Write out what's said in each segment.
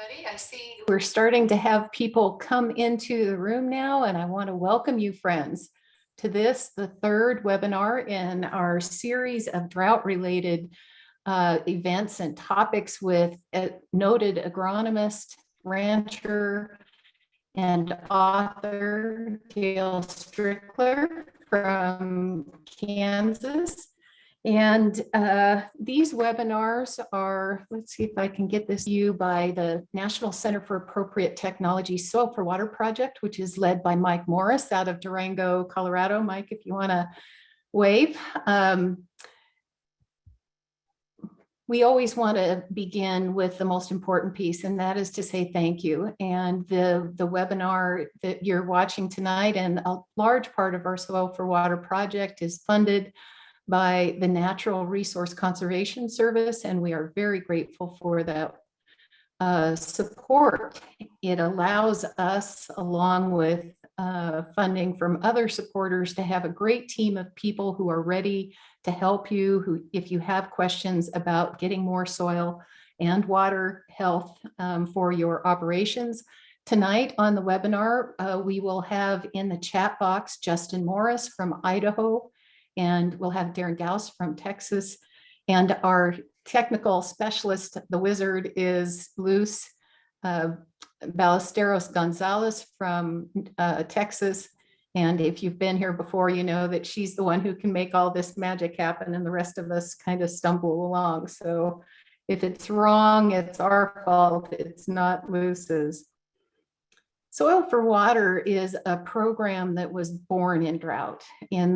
everybody. I see we're starting to have people come into the room now, and I want to welcome you, friends, to this, the third webinar in our series of drought-related events and topics with a noted agronomist, rancher, and author Dale Strickler from Kansas. And these webinars are, let's see if I can get this to you, by the National Center for Appropriate Technology Soil for Water Project, which is led by Mike Morris out of Durango, Colorado. Mike, if you want to wave. We always want to begin with the most important piece, and that is to say thank you. And the webinar that you're watching tonight, and a large part of our Soil for Water project, is funded by the Natural Resource Conservation Service, and we are very grateful for that support. It allows us, along with funding from other supporters, to have a great team of people who are ready to help you, who, if you have questions about getting more soil and water health for your operations. Tonight on the webinar, we will have in the chat box Justin Morris from Idaho, and we'll have Darren Gauss from Texas. And our technical specialist, the wizard, is Luz Ballesteros Gonzalez from Texas. And if you've been here before, you know that she's the one who can make all this magic happen, and the rest of us kind of stumble along. So if it's wrong, it's our fault. It's not Luz's. Soil for Water is a program that was born in drought. In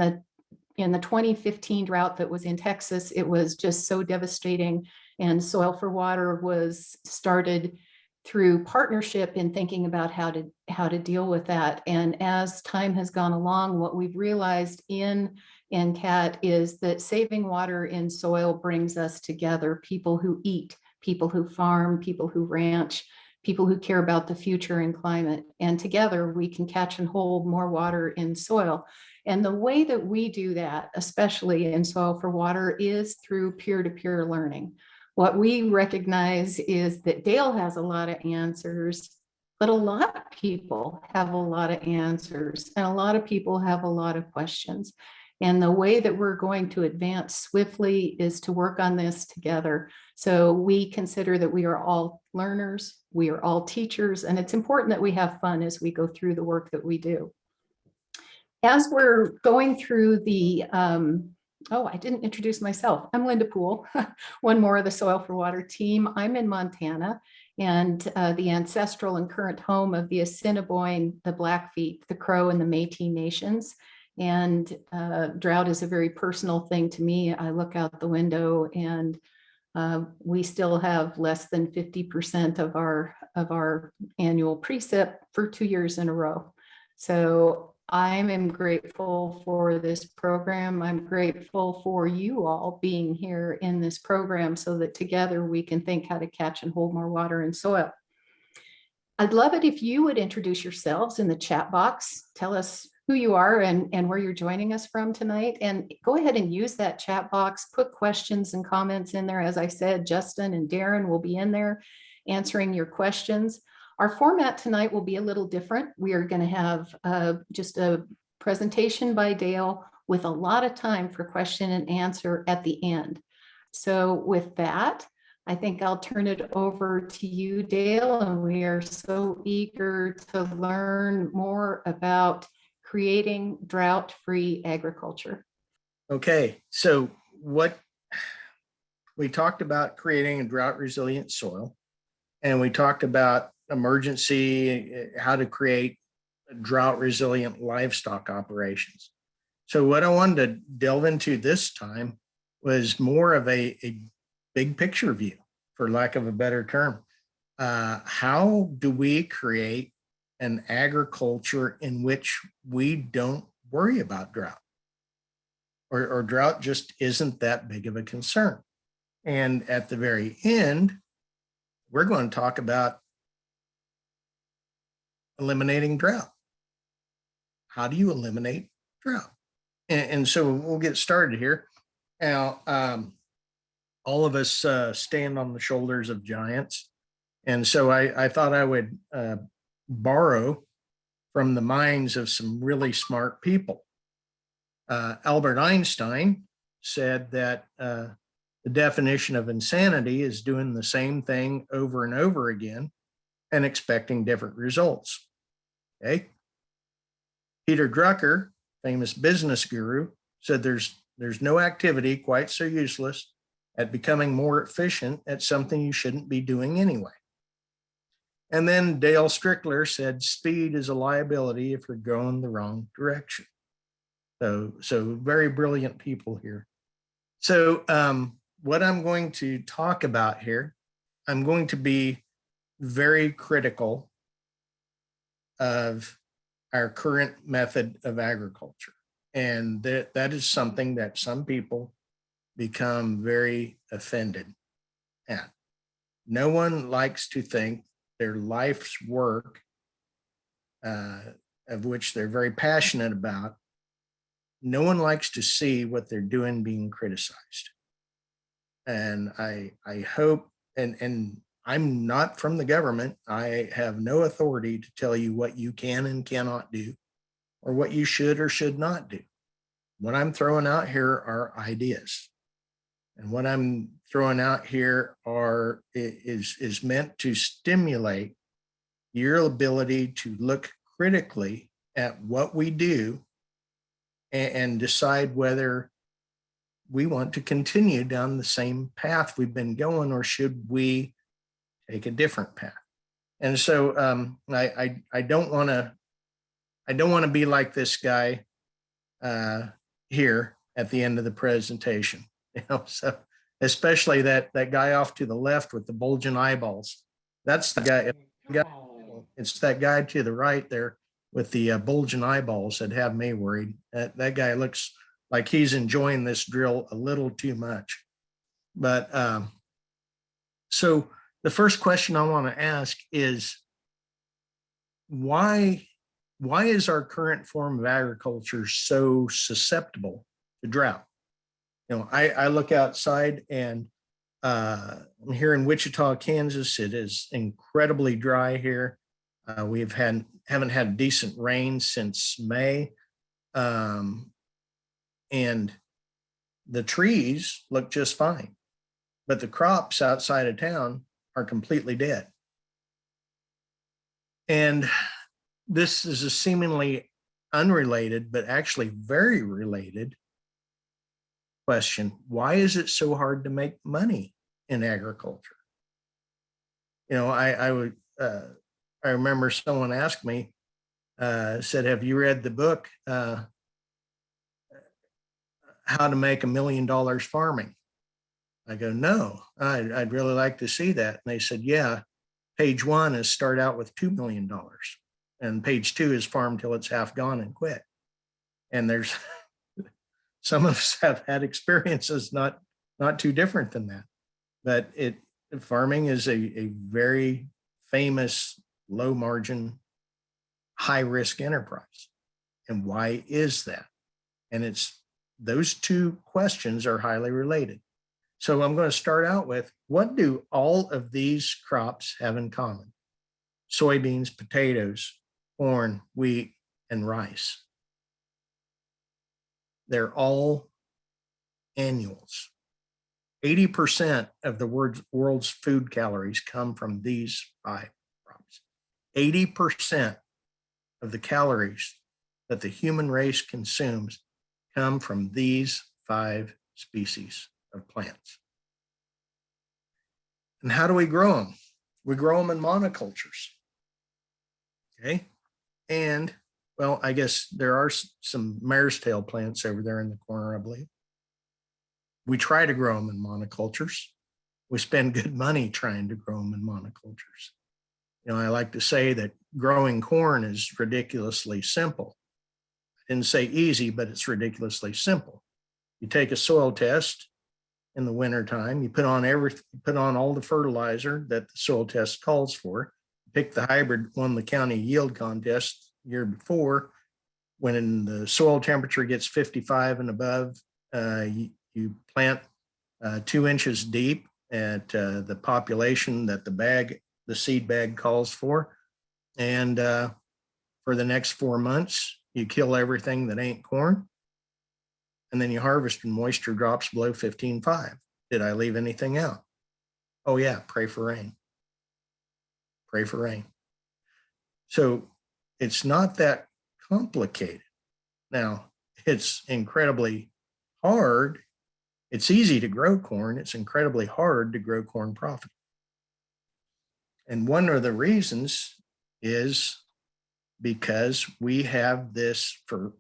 the 2015 drought that was in Texas, it was just so devastating. And Soil for Water was started through partnership in thinking about how to deal with that. And as time has gone along, what we've realized in NCAT is that saving water in soil brings us together: people who eat, people who farm, people who ranch, people who care about the future and climate. And together we can catch and hold more water in soil. And the way that we do that, especially in Soil for Water, is through peer-to-peer learning. What we recognize is that Dale has a lot of answers, but a lot of people have a lot of answers, and a lot of people have a lot of questions. And the way that we're going to advance swiftly is to work on this together. So we consider that we are all learners, we are all teachers, and it's important that we have fun as we go through the work that we do. As we're going through the, I didn't introduce myself. I'm Linda Poole, one more of the Soil for Water team. I'm in Montana, and the ancestral and current home of the Assiniboine, the Blackfeet, the Crow, and the Métis nations. And drought is a very personal thing to me. I look out the window, and we still have less than 50% of our annual precip for 2 years in a row. So I'm grateful for this program. I'm grateful for you all being here in this program so that together we can think how to catch and hold more water in soil. I'd love it if you would introduce yourselves in the chat box. Tell us who you are and where you're joining us from tonight. And go ahead and use that chat box, put questions and comments in there. As I said, Justin and Darren will be in there answering your questions. Our format tonight will be a little different. We are going to have just a presentation by Dale with a lot of time for question and answer at the end. So with that, I think I'll turn it over to you, Dale, and we are so eager to learn more about creating drought-free agriculture. Okay, so what we talked about, creating a drought-resilient soil, and we talked about emergency, how to create drought-resilient livestock operations. So what I wanted to delve into this time was more of a big picture view, for lack of a better term. How do we create an agriculture in which we don't worry about drought, or drought just isn't that big of a concern? And at the very end, we're going to talk about eliminating drought. How do you eliminate drought? And so we'll get started here. Now, all of us stand on the shoulders of giants. And so I thought I would borrow from the minds of some really smart people. Albert Einstein said that the definition of insanity is doing the same thing over and over again and expecting different results. Okay. Peter Drucker, famous business guru, said there's no activity quite so useless at becoming more efficient at something you shouldn't be doing anyway. And then Dale Strickler said speed is a liability if you're going the wrong direction. So very brilliant people here. So what I'm going to talk about here, I'm going to be very critical of our current method of agriculture. And that is something that some people become very offended at. No one likes to think their life's work, of which they're very passionate about, no one likes to see what they're doing being criticized. And I hope, and I'm not from the government. I have no authority to tell you what you can and cannot do, or what you should or should not do. What I'm throwing out here are ideas. And what I'm throwing out here is meant to stimulate your ability to look critically at what we do and decide whether we want to continue down the same path we've been going, or should we take a different path. And so I don't want to be like this guy here at the end of the presentation. So especially that guy off to the left with the bulging eyeballs. That's the guy. It's that guy to the right there with the bulging eyeballs that have me worried. That guy looks like he's enjoying this drill a little too much. But so the first question I want to ask is, why is our current form of agriculture so susceptible to drought? I look outside and I'm here in Wichita, Kansas. It is incredibly dry here. We haven't had decent rain since May. And the trees look just fine, but the crops outside of town are completely dead. And this is a seemingly unrelated, but actually very related question. Why is it so hard to make money in agriculture? I remember someone asked me, said, have you read the book, How to Make $1 Million Farming? I go, no, I'd really like to see that. And they said, yeah, page 1 is start out with $2 million. And page 2 is farm till it's half gone and quit. And there's some of us have had experiences not too different than that. But farming is a very famous low margin, high risk enterprise. And why is that? And those two questions are highly related. So I'm going to start out with, what do all of these crops have in common? Soybeans, potatoes, corn, wheat, and rice. They're all annuals. 80% of the world's food calories come from these 5 crops. 80% of the calories that the human race consumes come from these 5 species of plants. And how do we grow them? We grow them in monocultures. Okay. And well, I guess there are some mare's tail plants over there in the corner, I believe. We try to grow them in monocultures. We spend good money trying to grow them in monocultures. I like to say that growing corn is ridiculously simple. I didn't say easy, but it's ridiculously simple. You take a soil test in the wintertime, you put on all the fertilizer that the soil test calls for, pick the hybrid, won the county yield contest year before. When the soil temperature gets 55 and above, you plant 2 inches deep at the population that the the seed bag calls for. And for the next 4 months, you kill everything that ain't corn. And then you harvest when moisture drops below 15.5. Did I leave anything out? Oh yeah, pray for rain. Pray for rain. So it's not that complicated. Now, it's incredibly hard. It's easy to grow corn. It's incredibly hard to grow corn profitably. And one of the reasons is because we have this for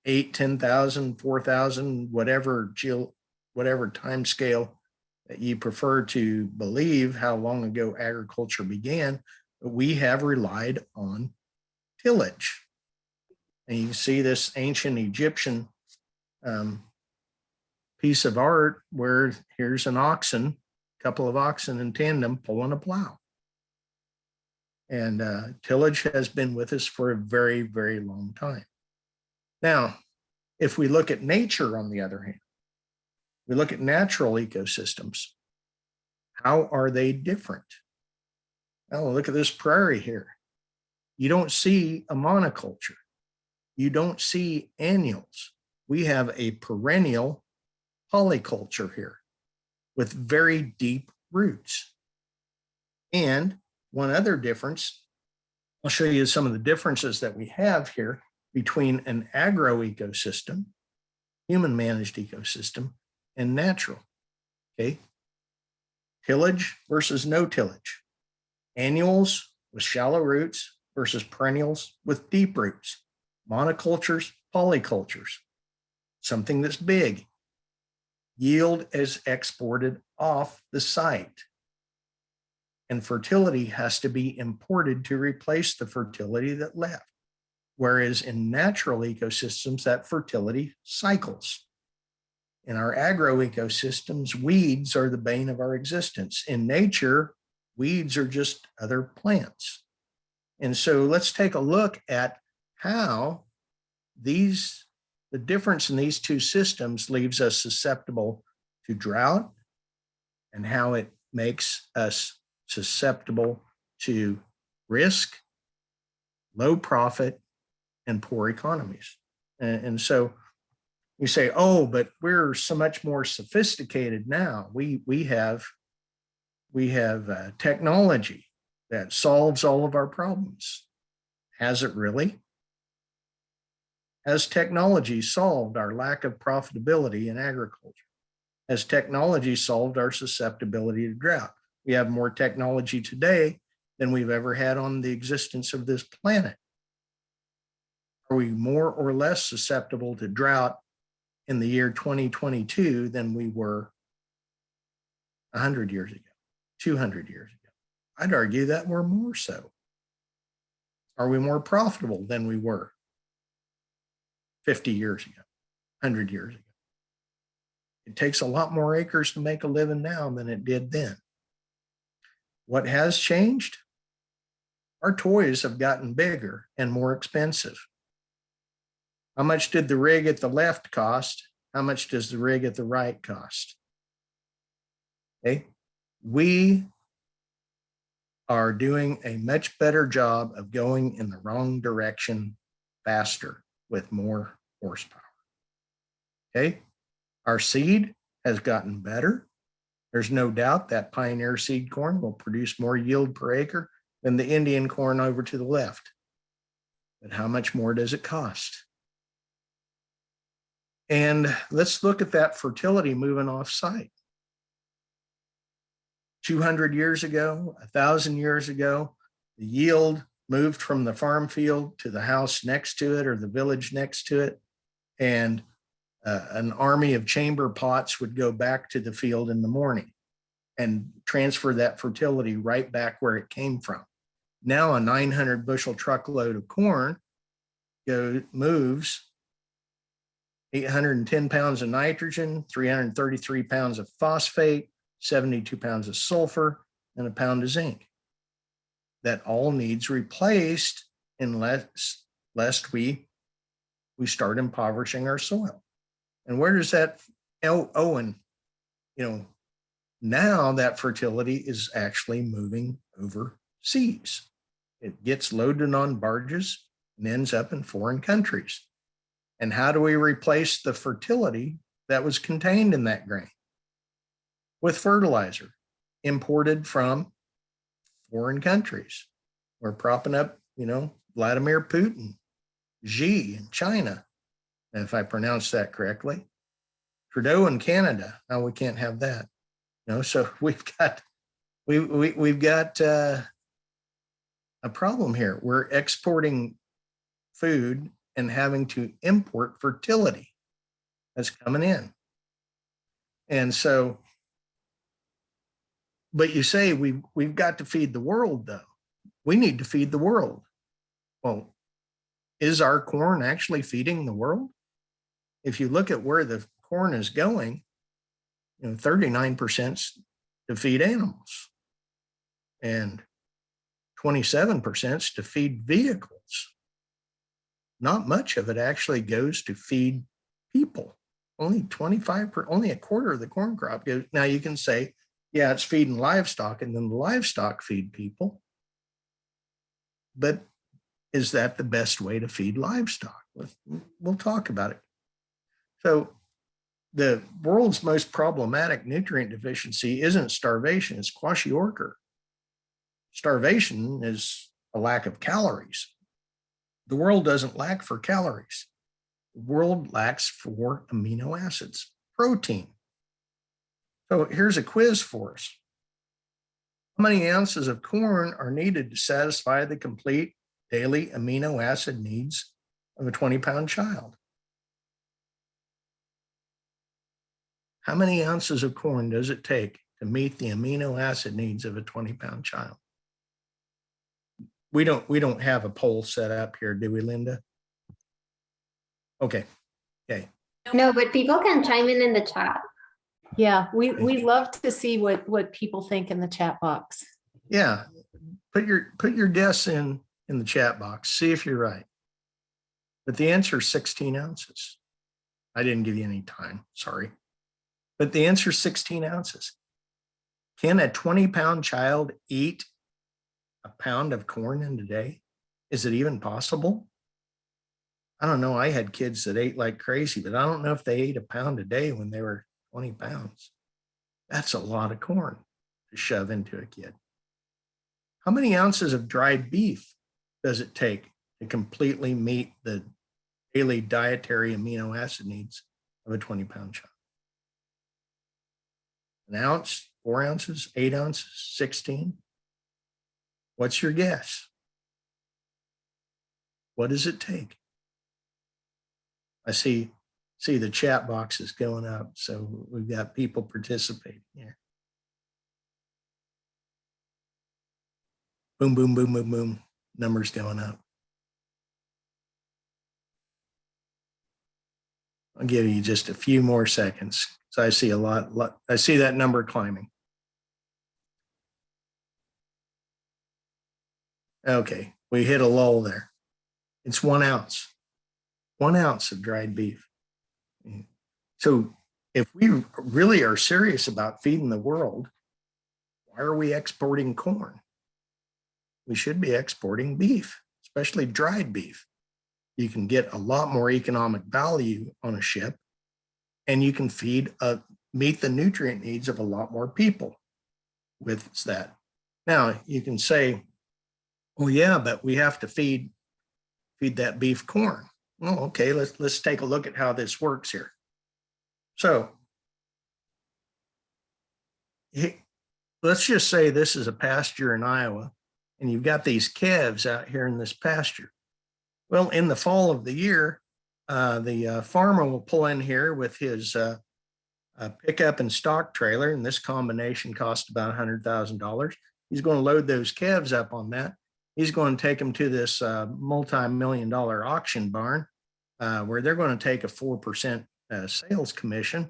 8, 10,000, 4,000, whatever time scale that you prefer to believe how long ago agriculture began, but we have relied on tillage. And you can see this ancient Egyptian piece of art where here's an oxen, a couple of oxen in tandem pulling a plow. And tillage has been with us for a very, very long time. Now, if we look at nature, on the other hand, we look at natural ecosystems. How are they different? Well, look at this prairie here. You don't see a monoculture. You don't see annuals. We have a perennial polyculture here with very deep roots. And one other difference, I'll show you some of the differences that we have here between an agro-ecosystem, human-managed ecosystem, and natural, okay? Tillage versus no tillage. Annuals with shallow roots versus perennials with deep roots. Monocultures, polycultures, something that's big. Yield is exported off the site. And fertility has to be imported to replace the fertility that left. Whereas in natural ecosystems, that fertility cycles. In our agro ecosystems, weeds are the bane of our existence. In nature, weeds are just other plants. And so let's take a look at how the difference in these two systems leaves us susceptible to drought and how it makes us susceptible to risk, low profit, and poor economies. And so you say, oh, but we're so much more sophisticated now. We have technology that solves all of our problems. Has it really? Has technology solved our lack of profitability in agriculture? Has technology solved our susceptibility to drought? We have more technology today than we've ever had on the existence of this planet. Are we more or less susceptible to drought in the year 2022 than we were 100 years ago, 200 years ago? I'd argue that we're more so. Are we more profitable than we were 50 years ago, 100 years ago? It takes a lot more acres to make a living now than it did then. What has changed? Our toys have gotten bigger and more expensive. How much did the rig at the left cost? How much does the rig at the right cost? Okay. We are doing a much better job of going in the wrong direction faster with more horsepower. Okay. Our seed has gotten better. There's no doubt that Pioneer seed corn will produce more yield per acre than the Indian corn over to the left. But how much more does it cost? And let's look at that fertility moving off site. 200 years ago, 1,000 years ago, the yield moved from the farm field to the house next to it or the village next to it. And an army of chamber pots would go back to the field in the morning and transfer that fertility right back where it came from. Now a 900 bushel truckload of corn moves 810 pounds of nitrogen, 333 pounds of phosphate, 72 pounds of sulfur, and a pound of zinc. That all needs replaced lest we start impoverishing our soil. And where does that Owen, now that fertility is actually moving overseas. It gets loaded on barges and ends up in foreign countries. And how do we replace the fertility that was contained in that grain? With fertilizer imported from foreign countries. We're propping up, Vladimir Putin, Xi in China, if I pronounced that correctly. Trudeau in Canada. No, we can't have that. So we've got a problem here. We're exporting food and having to import fertility that's coming in. And so, but you say we've got to feed the world, though. We need to feed the world. Well, is our corn actually feeding the world? If you look at where the corn is going, 39% to feed animals and 27% to feed vehicles. Not much of it actually goes to feed people. Only a quarter of the corn crop goes. Now you can say, yeah, it's feeding livestock, and then the livestock feed people. But is that the best way to feed livestock? We'll talk about it. So the world's most problematic nutrient deficiency isn't starvation, it's kwashiorkor. Starvation is a lack of calories. The world doesn't lack for calories. The world lacks for amino acids, protein. So here's a quiz for us. How many ounces of corn are needed to satisfy the complete daily amino acid needs of a 20-pound child? How many ounces of corn does it take to meet the amino acid needs of a 20-pound child? We don't have a poll set up here, do we, Linda? Okay. No, but people can chime in the chat. Yeah, we love to see what people think in the chat box. Yeah, put your guess in the chat box. See if you're right. But the answer is 16 ounces. I didn't give you any time, sorry. But the answer is 16 ounces. Can a 20-pound child eat a pound of corn in a day? Is it even possible? I don't know. I had kids that ate like crazy, but I don't know if they ate a pound a day when they were 20 pounds. That's a lot of corn to shove into a kid. How many ounces of dried beef does it take to completely meet the daily dietary amino acid needs of a 20-pound child? An ounce, 4 ounces, 8 ounces, 16? What's your guess? What does it take? I see the chat box is going up, so we've got people participating here. Boom, boom, boom, boom, boom. Numbers going up. I'll give you just a few more seconds. So I see a lot. I see that number climbing. Okay, we hit a lull there. It's 1 ounce. 1 ounce of dried beef. So if we really are serious about feeding the world, why are we exporting corn? We should be exporting beef, especially dried beef. You can get a lot more economic value on a ship, and you can meet the nutrient needs of a lot more people with that. Now you can say, well, yeah, but we have to feed that beef corn. Well, okay, let's take a look at how this works here. So let's just say this is a pasture in Iowa, and you've got these calves out here in this pasture. Well, in the fall of the year, the farmer will pull in here with his pickup and stock trailer, and this combination costs about $100,000. He's going to load those calves up on that. He's going to take them to this multi-million-dollar auction barn where they're going to take a 4% sales commission.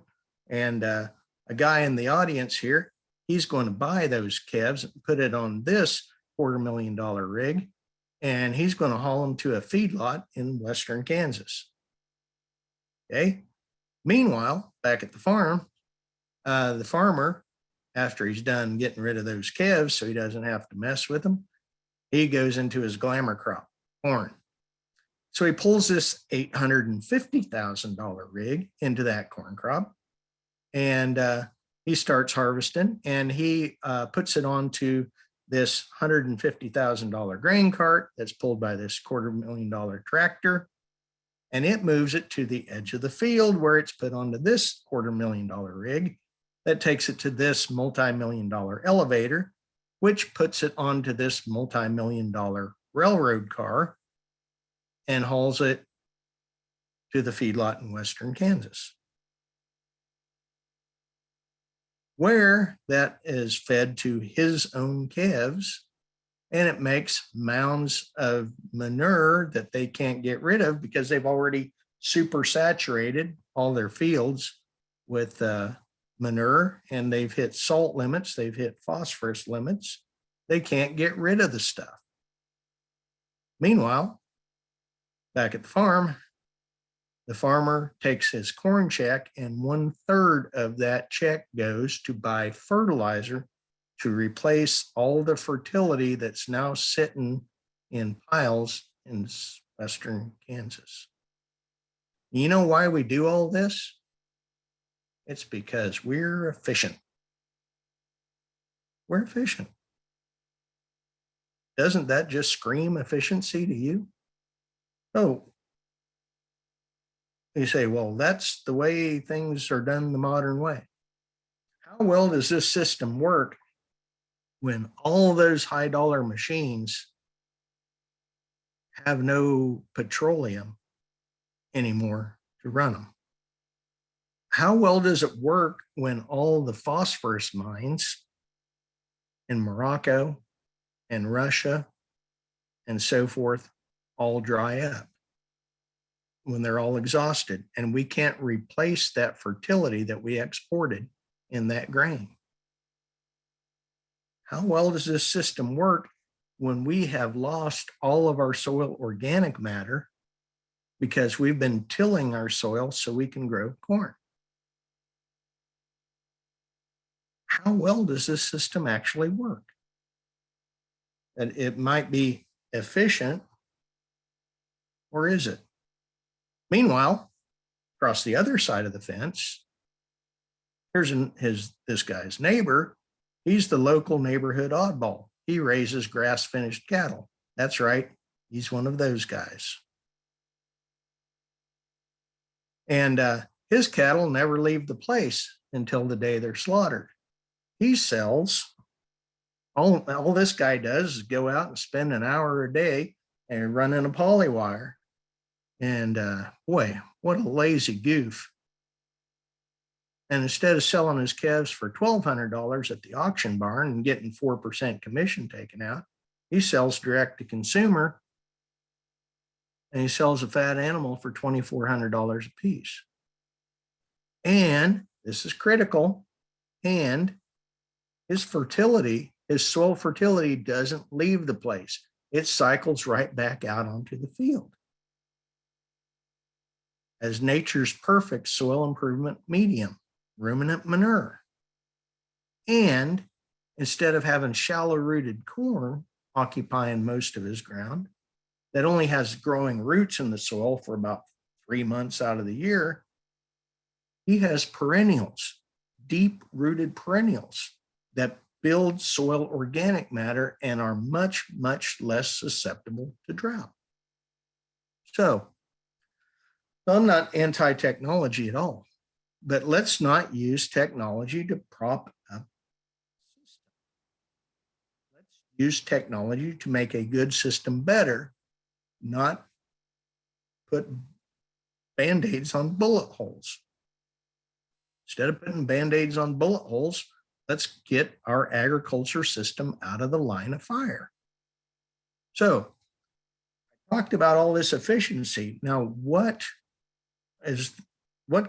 And a guy in the audience here, he's going to buy those calves and put it on this $250,000 rig, and he's going to haul them to a feedlot in western Kansas. Okay. Meanwhile, back at the farm, the farmer after he's done getting rid of those calves so he doesn't have to mess with them, he goes into his glamour crop, corn. So he pulls this $850,000 rig into that corn crop, and he starts harvesting, and he puts it onto this $150,000 grain cart that's pulled by this $250,000 tractor, and it moves it to the edge of the field where it's put onto this $250,000 rig that takes it to this multi-million-dollar elevator, which puts it onto this multi-million-dollar railroad car and hauls it to the feedlot in western Kansas, where that is fed to his own calves, and it makes mounds of manure that they can't get rid of because they've already super saturated all their fields with manure, and they've hit salt limits, they've hit phosphorus limits. They can't get rid of the stuff. Meanwhile, back at the farm, the farmer takes his corn check, and 1/3 of that check goes to buy fertilizer to replace all the fertility that's now sitting in piles in western Kansas. You know why we do all this? It's because we're efficient. We're efficient. Doesn't that just scream efficiency to you? Oh, you say, well, that's the way things are done the modern way. How well does this system work when all those high dollar machines have no petroleum anymore to run them? How well does it work when all the phosphorus mines in Morocco and Russia and so forth all dry up, when they're all exhausted, and we can't replace that fertility that we exported in that grain? How well does this system work when we have lost all of our soil organic matter because we've been tilling our soil so we can grow corn? How well does this system actually work? And it might be efficient, or is it? Meanwhile, across the other side of the fence, here's this guy's neighbor. He's the local neighborhood oddball. He raises grass-finished cattle. That's right, he's one of those guys. And his cattle never leave the place until the day they're slaughtered. He sells, all this guy does is go out and spend an hour a day and running a poly wire. And boy, what a lazy goof. And instead of selling his calves for $1,200 at the auction barn and getting 4% commission taken out, he sells direct to consumer, and he sells a fat animal for $2,400 a piece. And this is critical, and his fertility, his soil fertility doesn't leave the place. It cycles right back out onto the field as nature's perfect soil improvement medium, ruminant manure. And instead of having shallow rooted corn occupying most of his ground that only has growing roots in the soil for about 3 months out of the year, he has perennials, deep rooted perennials that build soil organic matter and are much, much less susceptible to drought. So I'm not anti-technology at all, but let's not use technology to prop up the system. Let's use technology to make a good system better, not put Band-Aids on bullet holes. Instead of putting Band-Aids on bullet holes, let's get our agriculture system out of the line of fire. So I talked about all this efficiency. Now, what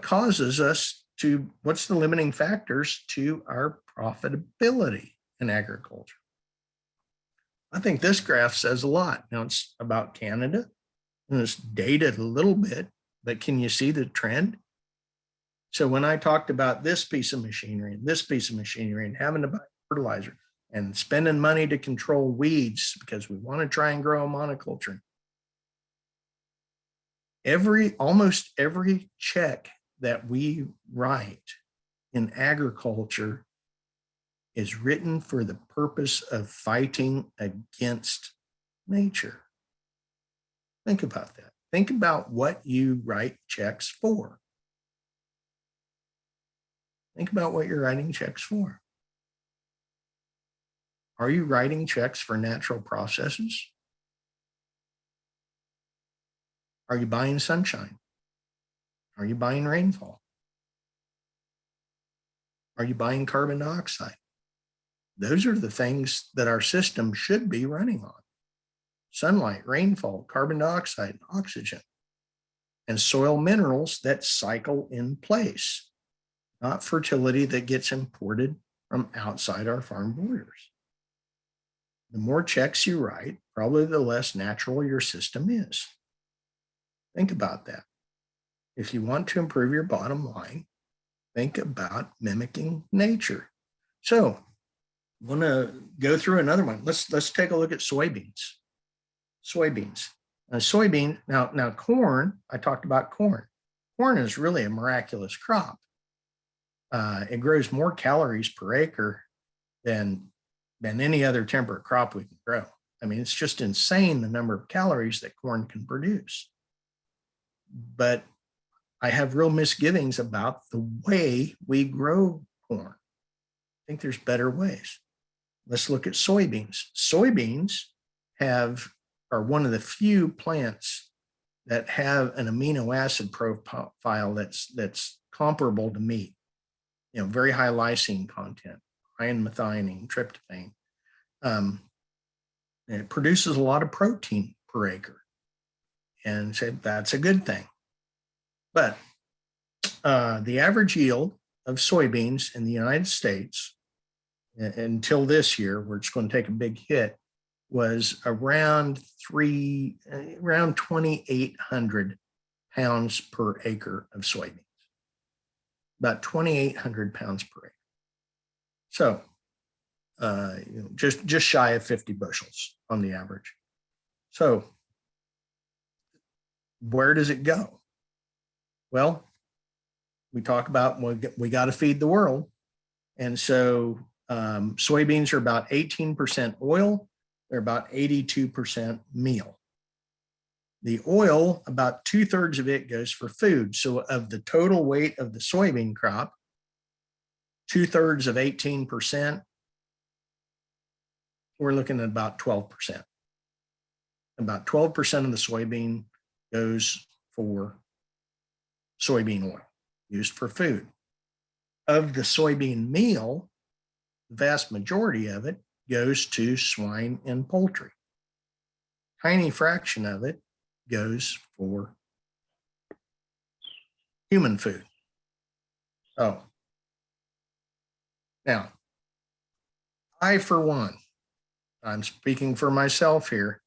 causes us to, what's the limiting factors to our profitability in agriculture? I think this graph says a lot. Now it's about Canada and it's dated a little bit, but can you see the trend? So when I talked about this piece of machinery and this piece of machinery and having to buy fertilizer and spending money to control weeds because we want to try and grow a monoculture, almost every check that we write in agriculture is written for the purpose of fighting against nature. Think about that. Think about what you write checks for. Think about what you're writing checks for. Are you writing checks for natural processes? Are you buying sunshine? Are you buying rainfall? Are you buying carbon dioxide? Those are the things that our system should be running on. Sunlight, rainfall, carbon dioxide, oxygen, and soil minerals that cycle in place, not fertility that gets imported from outside our farm borders. The more checks you write, probably the less natural your system is. Think about that. If you want to improve your bottom line, think about mimicking nature. So I want to go through another one. Let's take a look at soybeans. Soybeans. Now corn, I talked about corn. Corn is really a miraculous crop. It grows more calories per acre than any other temperate crop we can grow. I mean, it's just insane the number of calories that corn can produce. But I have real misgivings about the way we grow corn. I think there's better ways. Let's look at soybeans. Soybeans are one of the few plants that have an amino acid profile that's comparable to meat. You know, very high lysine content, high in methionine, tryptophan. And it produces a lot of protein per acre. And so that's a good thing. But the average yield of soybeans in the United States until this year, where it's going to take a big hit, was around 2,800 pounds per acre of soybeans. About 2,800 pounds per acre. So just shy of 50 bushels on the average. So where does it go? Well, we talk about we got to feed the world. And so soybeans are about 18% oil. They're about 82% meal. The oil, about 2/3 of it goes for food. So of the total weight of the soybean crop, 2/3 of 18%, we're looking at about 12%. About 12% of the soybean goes for soybean oil, used for food. Of the soybean meal, the vast majority of it goes to swine and poultry. Tiny fraction of it goes for human food. Oh, now, I, for one, I'm speaking for myself here,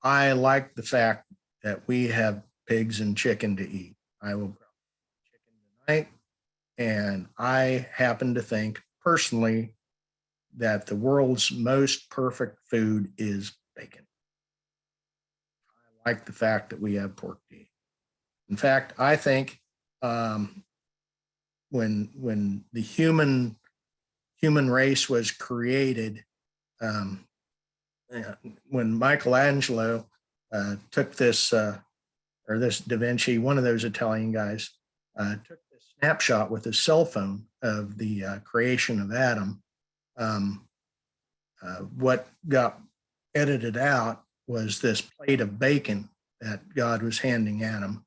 I like the fact that we have pigs and chicken to eat. I will grow chicken tonight, and I happen to think personally that the world's most perfect food is bacon. I like the fact that we have pork to eat. In fact, I think when the human race was created, when Michelangelo took this, or this Da Vinci, one of those Italian guys, took this snapshot with his cell phone of the creation of Adam, what got edited out was this plate of bacon that God was handing Adam,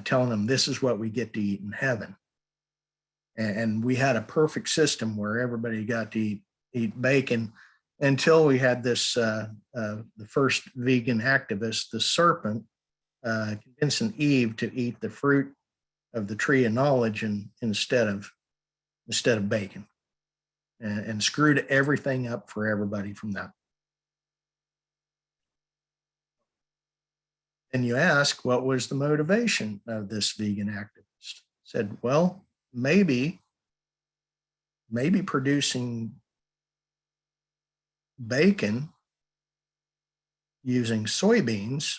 telling him this is what we get to eat in heaven. And we had a perfect system where everybody got to eat bacon until we had this, the first vegan activist, the serpent, convincing Eve to eat the fruit of the tree of knowledge instead of bacon, and screwed everything up for everybody from that. And you ask, what was the motivation of this vegan activist? said, well, maybe producing bacon using soybeans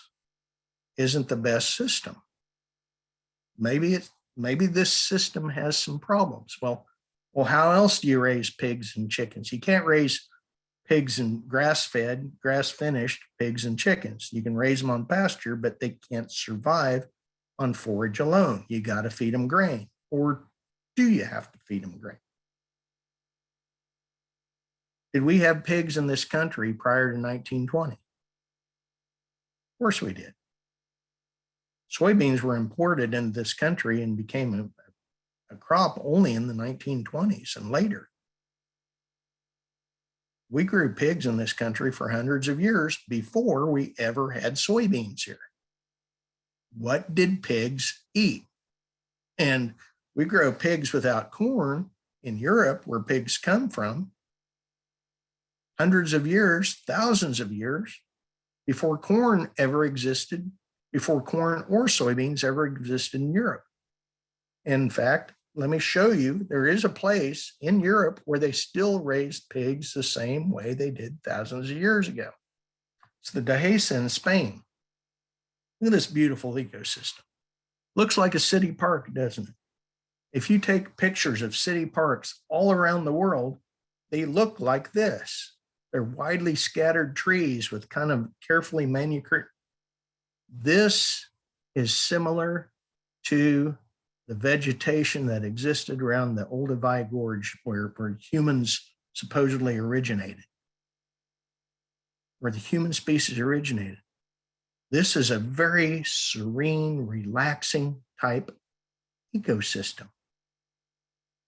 isn't the best system. Maybe this system has some problems. Well, how else do you raise pigs and chickens? You can't raise pigs and grass-fed, grass-finished pigs and chickens. You can raise them on pasture, but they can't survive on forage alone. You got to feed them grain. Or do you have to feed them grain? Did we have pigs in this country prior to 1920? Of course we did. Soybeans were imported into this country and became a crop only in the 1920s and later. We grew pigs in this country for hundreds of years before we ever had soybeans here. What did pigs eat? And we grow pigs without corn in Europe, where pigs come from, hundreds of years, thousands of years before corn ever existed, before corn or soybeans ever existed in Europe. In fact, let me show you, there is a place in Europe where they still raised pigs the same way they did thousands of years ago. It's the Dehesa in Spain. Look at this beautiful ecosystem. Looks like a city park, doesn't it? If you take pictures of city parks all around the world, they look like this. They're widely scattered trees with kind of carefully manicured. This is similar to the vegetation that existed around the Olduvai Gorge, where humans supposedly originated, where the human species originated. This is a very serene, relaxing type ecosystem.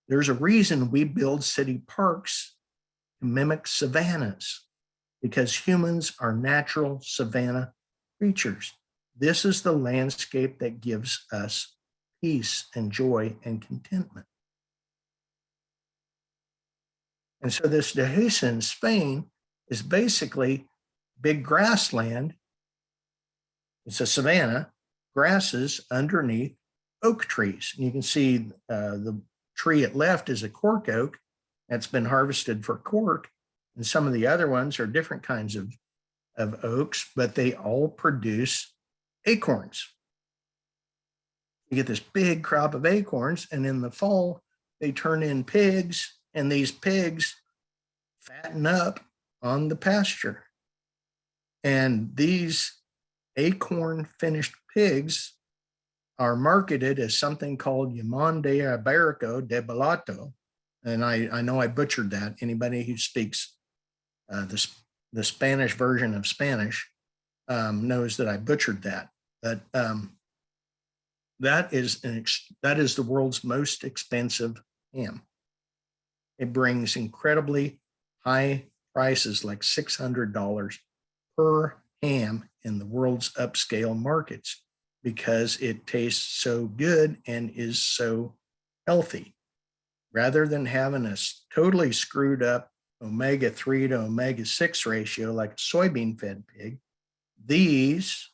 There's a reason we build city parks to mimic savannas, because humans are natural savanna creatures. This is the landscape that gives us peace and joy and contentment. And so this Dehesa in Spain is basically big grassland. It's a savanna, grasses underneath oak trees. And you can see the tree at left is a cork oak that's been harvested for cork. And some of the other ones are different kinds of oaks, but they all produce acorns. You get this big crop of acorns, and in the fall, they turn in pigs, and these pigs fatten up on the pasture. And these acorn finished pigs are marketed as something called Limón de Ibérico de Balato. And I know I butchered that. Anybody who speaks the Spanish version of Spanish knows that I butchered that. But that is the world's most expensive ham. It brings incredibly high prices, like $600 per ham in the world's upscale markets, because it tastes so good and is so healthy. Rather than having a totally screwed up omega-3 to omega-6 ratio like a soybean-fed pig, these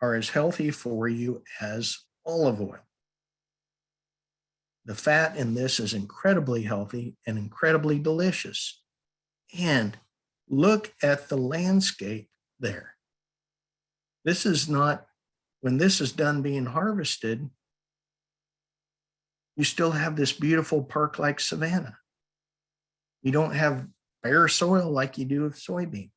are as healthy for you as olive oil. The fat in this is incredibly healthy and incredibly delicious. And look at the landscape there. This is not, when this is done being harvested, you still have this beautiful park-like savanna. You don't have bare soil like you do with soybeans.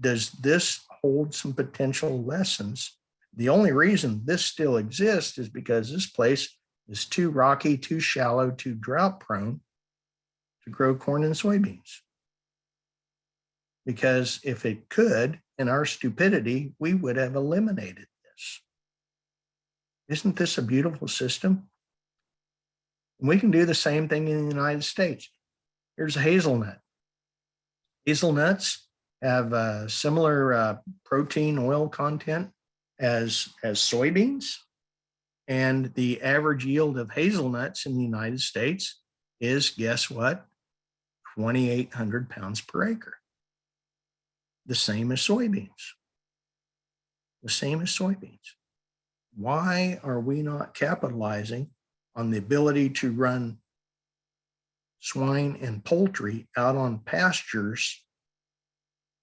Does this hold some potential lessons? The only reason this still exists is because this place is too rocky, too shallow, too drought prone to grow corn and soybeans. Because if it could, in our stupidity, we would have eliminated this. Isn't this a beautiful system? And we can do the same thing in the United States. Here's a hazelnut. Hazelnuts have a similar protein oil content as soybeans. And the average yield of hazelnuts in the United States is, guess what? 2,800 pounds per acre. The same as soybeans. The same as soybeans. why are we not capitalizing on the ability to run swine and poultry out on pastures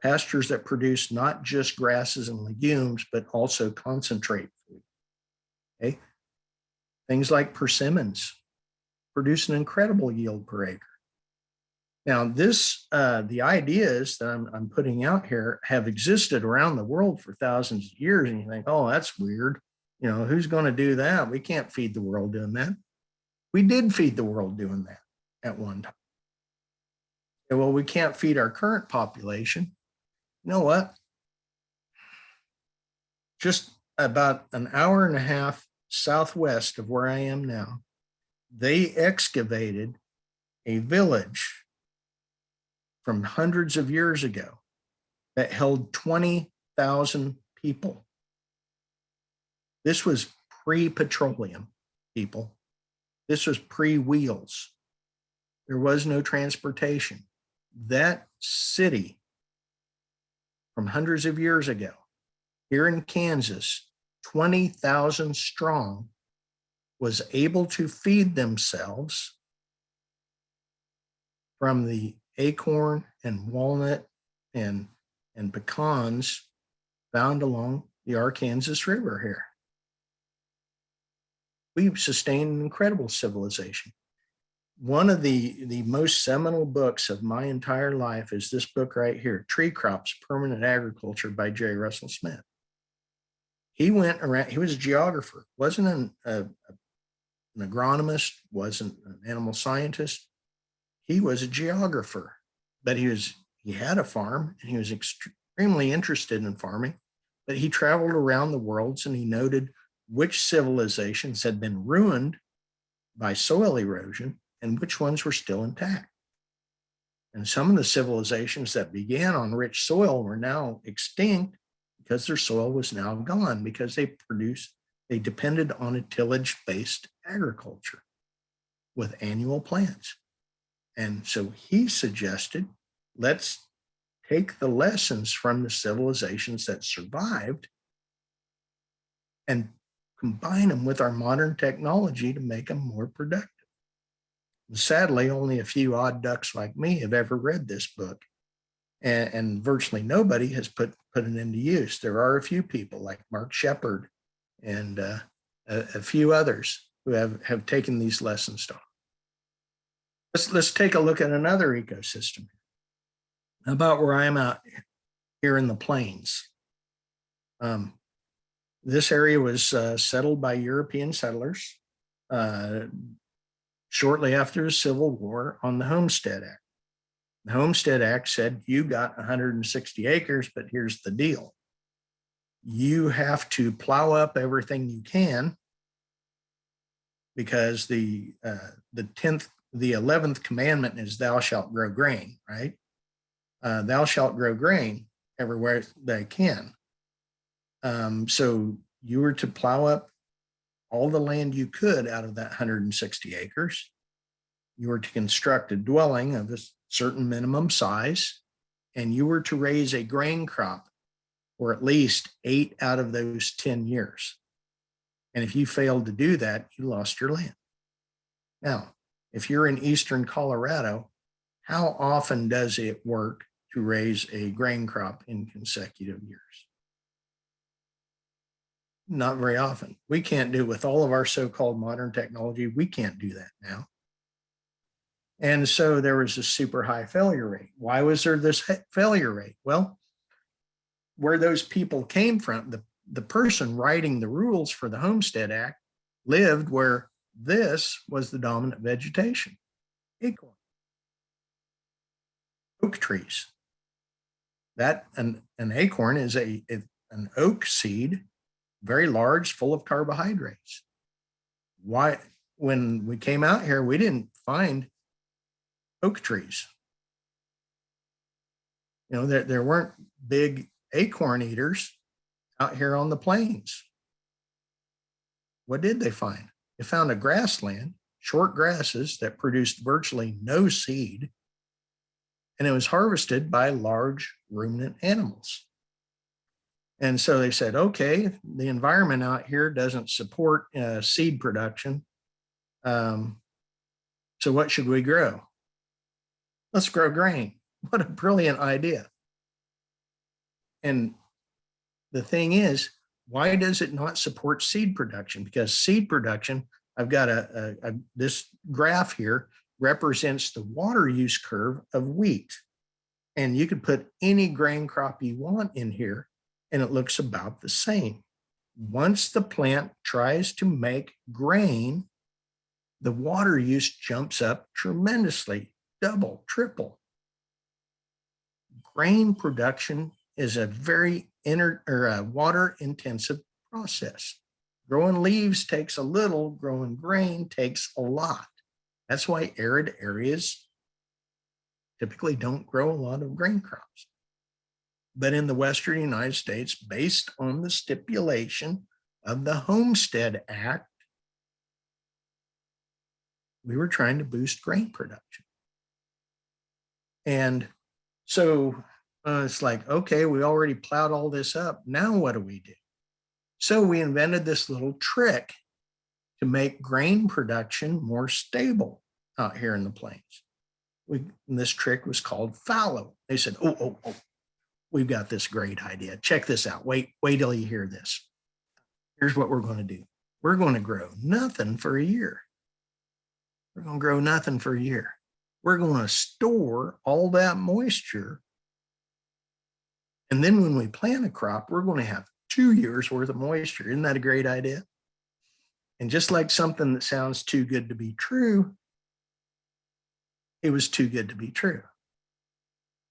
that produce not just grasses and legumes, but also concentrate food? Okay. Things like persimmons produce an incredible yield per acre. Now, the ideas that I'm putting out here have existed around the world for thousands of years, and you think, oh, that's weird. You know, who's going to do that? We can't feed the world doing that. We did feed the world doing that at one time. And, well, we can't feed our current population. You know what? Just about an hour and a half southwest of where I am now, they excavated a village from hundreds of years ago that held 20,000 people. This was pre-petroleum, people. This was pre-wheels. There was no transportation. That city from hundreds of years ago, here in Kansas, 20,000 strong, was able to feed themselves from the acorn and walnut and pecans found along the Arkansas River here. We've sustained an incredible civilization. One of the most seminal books of my entire life is this book right here, Tree Crops, Permanent Agriculture by J. Russell Smith. He went around, he was a geographer, wasn't an agronomist, wasn't an animal scientist. He was a geographer, but he had a farm and he was extremely interested in farming, but he traveled around the world and he noted which civilizations had been ruined by soil erosion and which ones were still intact. And some of the civilizations that began on rich soil were now extinct because their soil was now gone, because they depended on a tillage-based agriculture with annual plants. And so he suggested, let's take the lessons from the civilizations that survived and combine them with our modern technology to make them more productive. And sadly, only a few odd ducks like me have ever read this book, and virtually nobody has put it into use. There are a few people like Mark Shepard and a few others who have taken these lessons to. Let's take a look at another ecosystem. How about where I'm out here in the plains? This area was settled by European settlers shortly after the Civil War on the Homestead Act. The Homestead Act said, you got 160 acres, but here's the deal. You have to plow up everything you can, because the 11th commandment is thou shalt grow grain, right? Thou shalt grow grain everywhere they can. So you were to plow up all the land you could out of that 160 acres. You were to construct a dwelling of a certain minimum size, and you were to raise a grain crop for at least 8 out of those 10 years. And if you failed to do that, you lost your land. Now, if you're in eastern Colorado, how often does it work to raise a grain crop in consecutive years? Not very often. We can't do, with all of our so-called modern technology, we can't do that now. And so there was a super high failure rate. Why was there this failure rate? Well, where those people came from, the person writing the rules for the Homestead Act lived where this was the dominant vegetation: acorn, oak trees. That an acorn is an oak seed, very large, full of carbohydrates. Why, when we came out here, we didn't find oak trees. You know, there weren't big acorn eaters out here on the plains. What did they find? They found a grassland, short grasses that produced virtually no seed, and it was harvested by large ruminant animals. And so they said, okay, the environment out here doesn't support seed production. So what should we grow? Let's grow grain. What a brilliant idea. And the thing is, why does it not support seed production? Because seed production, I've got this graph here represents the water use curve of wheat. And you could put any grain crop you want in here, and it looks about the same. Once the plant tries to make grain, the water use jumps up tremendously, double, triple. Grain production is a very water intensive process. Growing leaves takes a little, growing grain takes a lot. That's why arid areas typically don't grow a lot of grain crops. But in the Western United States, based on the stipulation of the Homestead Act, we were trying to boost grain production. And so it's like, okay, we already plowed all this up. Now what do we do? So we invented this little trick to make grain production more stable out here in the plains. This trick was called fallow. They said, oh, we've got this great idea. Check this out. Wait till you hear this. Here's what we're going to do. We're going to grow nothing for a year. We're going to grow nothing for a year. We're going to store all that moisture. And then when we plant a crop, we're going to have 2 years worth of moisture. Isn't that a great idea? And just like something that sounds too good to be true, it was too good to be true.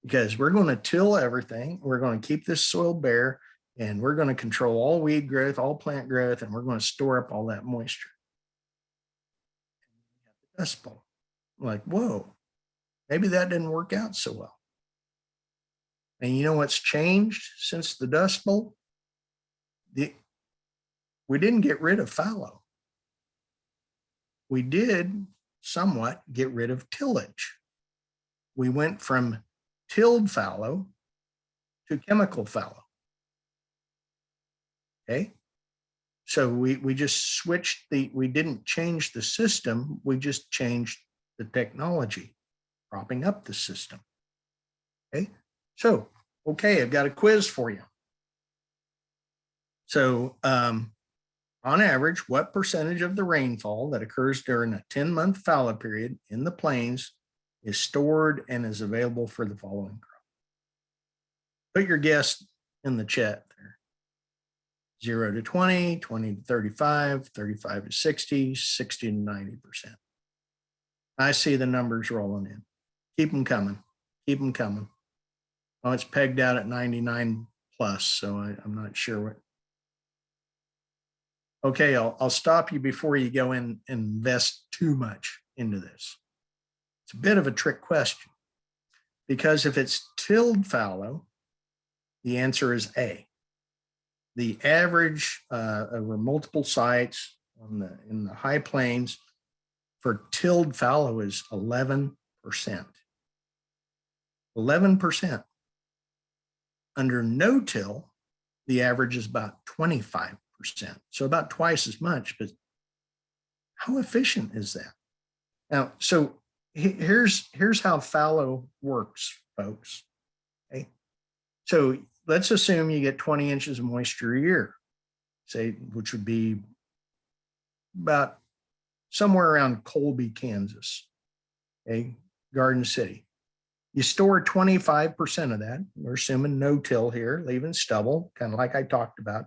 Because we're going to till everything. We're going to keep this soil bare, and we're going to control all weed growth, all plant growth, and we're going to store up all that moisture. Dust Bowl. Like, whoa, maybe that didn't work out so well. And you know what's changed since the Dust Bowl? We didn't get rid of fallow. We did somewhat get rid of tillage. We went from tilled fallow to chemical fallow. Okay. So we just switched we didn't change the system, we just changed the technology, propping up the system. Okay. So, okay, I've got a quiz for you. So, on average, what percentage of the rainfall that occurs during a 10-month fallow period in the plains is stored and is available for the following crop? Put your guess in the chat there. 0 to 20, 20 to 35, 35 to 60, 60 to 90%. I see the numbers rolling in. Keep them coming. Keep them coming. Oh, it's pegged out at 99 plus, so I'm not sure what. Okay, I'll stop you before you go in and invest too much into this. It's a bit of a trick question, because if it's tilled fallow, the answer is A. The average over multiple sites in the high plains for tilled fallow is 11%. 11%. Under no-till, the average is about 25%. So about twice as much, but how efficient is that? Now, so here's how fallow works, folks. Okay. So let's assume you get 20 inches of moisture a year, say, which would be about somewhere around Colby, Kansas, okay, Garden City. You store 25% of that. We're assuming no-till here, leaving stubble, kind of like I talked about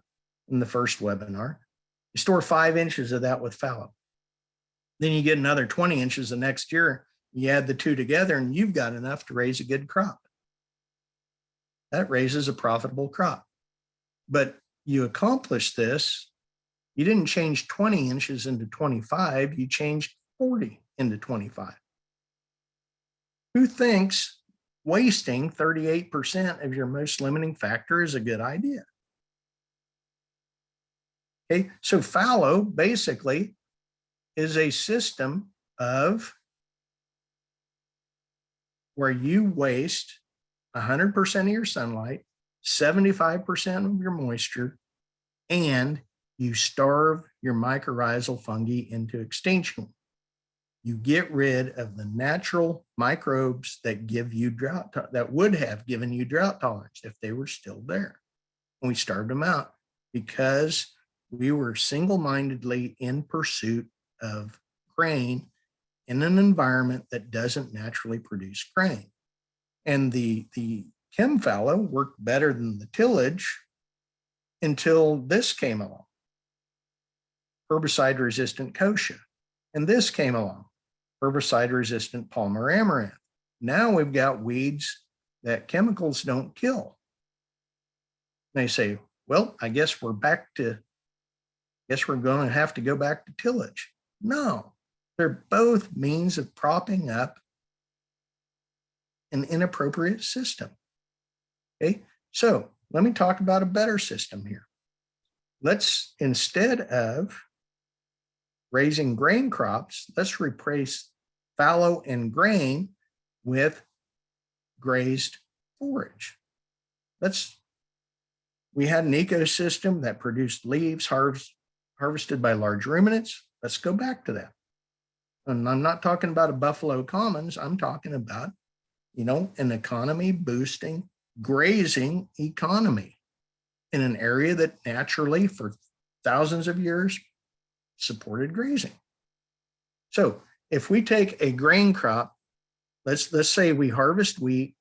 in the first webinar. You store 5 inches of that with fallow. Then you get another 20 inches the next year. You add the two together and you've got enough to raise a good crop. That raises a profitable crop. But you accomplish this, you didn't change 20 inches into 25, you changed 40 into 25. Who thinks wasting 38% of your most limiting factor is a good idea? Okay, so fallow basically is a system of where you waste 100% of your sunlight, 75% of your moisture, and you starve your mycorrhizal fungi into extinction. You get rid of the natural microbes that give you drought, that would have given you drought tolerance if they were still there. And we starved them out because we were single-mindedly in pursuit of grain in an environment that doesn't naturally produce grain. And the chem fallow worked better than the tillage until this came along, herbicide-resistant kochia. And this came along, herbicide-resistant Palmer amaranth. Now we've got weeds that chemicals don't kill. They say, well, I guess we're going to have to go back to tillage. No, they're both means of propping up an inappropriate system. Okay, so let me talk about a better system here. Let's, instead of raising grain crops, let's replace fallow and grain with grazed forage. We had an ecosystem that produced leaves harvested by large ruminants. Let's go back to that. And I'm not talking about a Buffalo Commons. I'm talking about, an economy boosting grazing economy in an area that naturally for thousands of years supported grazing. So if we take a grain crop, let's say we harvest wheat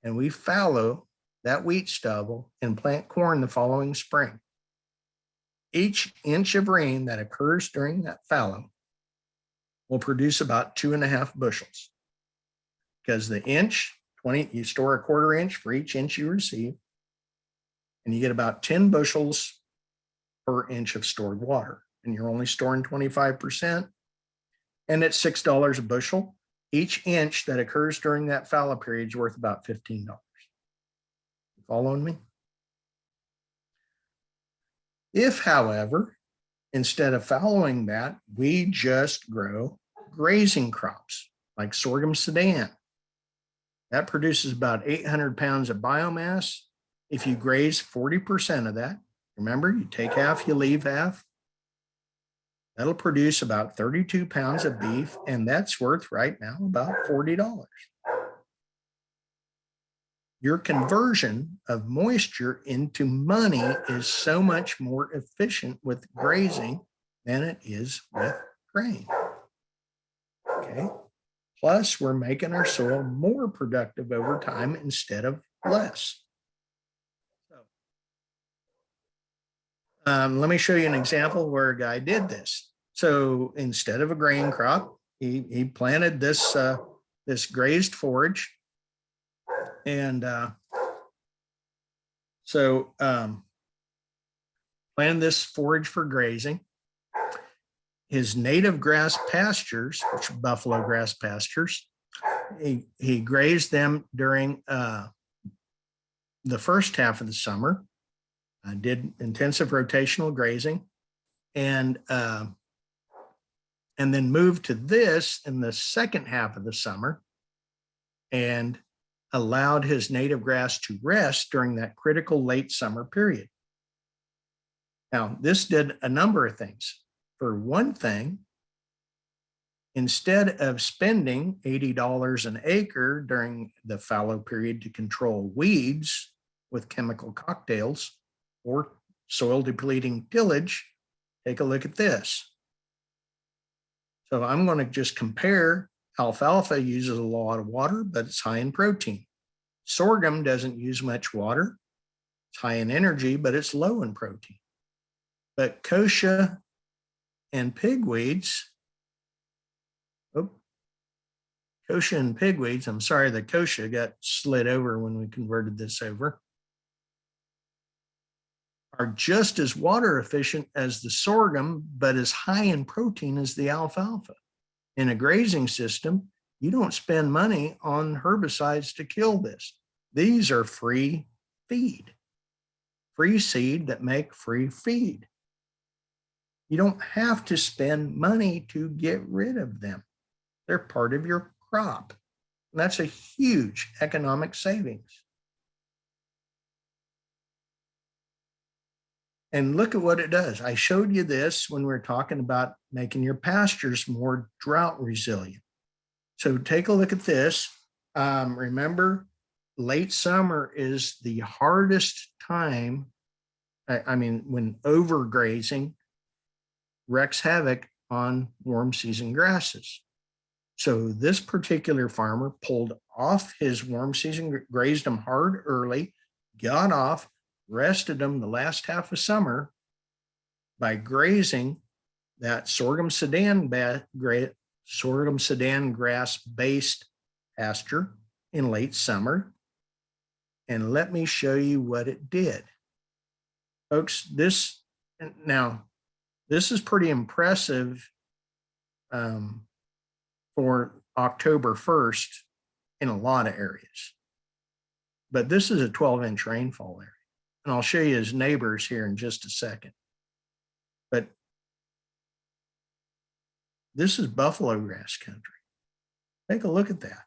and we fallow that wheat stubble and plant corn the following spring. Each inch of rain that occurs during that fallow will produce about 2.5 bushels, because the inch, you store a 1/4 inch for each inch you receive, and you get about 10 bushels per inch of stored water, and you're only storing 25%. And at $6 a bushel, each inch that occurs during that fallow period is worth about $15. You following me? If, however, instead of fallowing that, we just grow grazing crops like sorghum sudan, that produces about 800 pounds of biomass. If you graze 40% of that, remember, you take half, you leave half, that'll produce about 32 pounds of beef, and that's worth right now about $40. Your conversion of moisture into money is so much more efficient with grazing than it is with grain. Okay. Plus, we're making our soil more productive over time instead of less. Let me show you an example where a guy did this. So instead of a grain crop, he planted this grazed forage. And planted this forage for grazing. His native grass pastures, which are buffalo grass pastures, he grazed them during the first half of the summer. Did intensive rotational grazing, and then moved to this in the second half of the summer, and allowed his native grass to rest during that critical late summer period. Now, this did a number of things. For one thing, instead of spending $80 an acre during the fallow period to control weeds with chemical cocktails or soil depleting tillage, take a look at this. So I'm going to just compare. Alfalfa uses a lot of water, but it's high in protein. Sorghum doesn't use much water. It's high in energy, but it's low in protein. But kochia and pigweeds, I'm sorry, the kochia got slid over when we converted this over, are just as water efficient as the sorghum, but as high in protein as the alfalfa. In a grazing system, you don't spend money on herbicides to kill this. These are free feed, free seed that make free feed. You don't have to spend money to get rid of them. They're part of your crop. And that's a huge economic savings. And look at what it does. I showed you this when we were talking about making your pastures more drought resilient. So take a look at this. Remember, late summer is the hardest time. I mean, when overgrazing wreaks havoc on warm season grasses. So this particular farmer pulled off his warm season, grazed them hard early, got off, rested them the last half of summer by grazing that sorghum Sudan grass based pasture in late summer. And let me show you what it did. Folks, this is pretty impressive for October 1st in a lot of areas. But this is a 12-inch rainfall area. And I'll show you his neighbors here in just a second. But this is buffalo grass country. Take a look at that.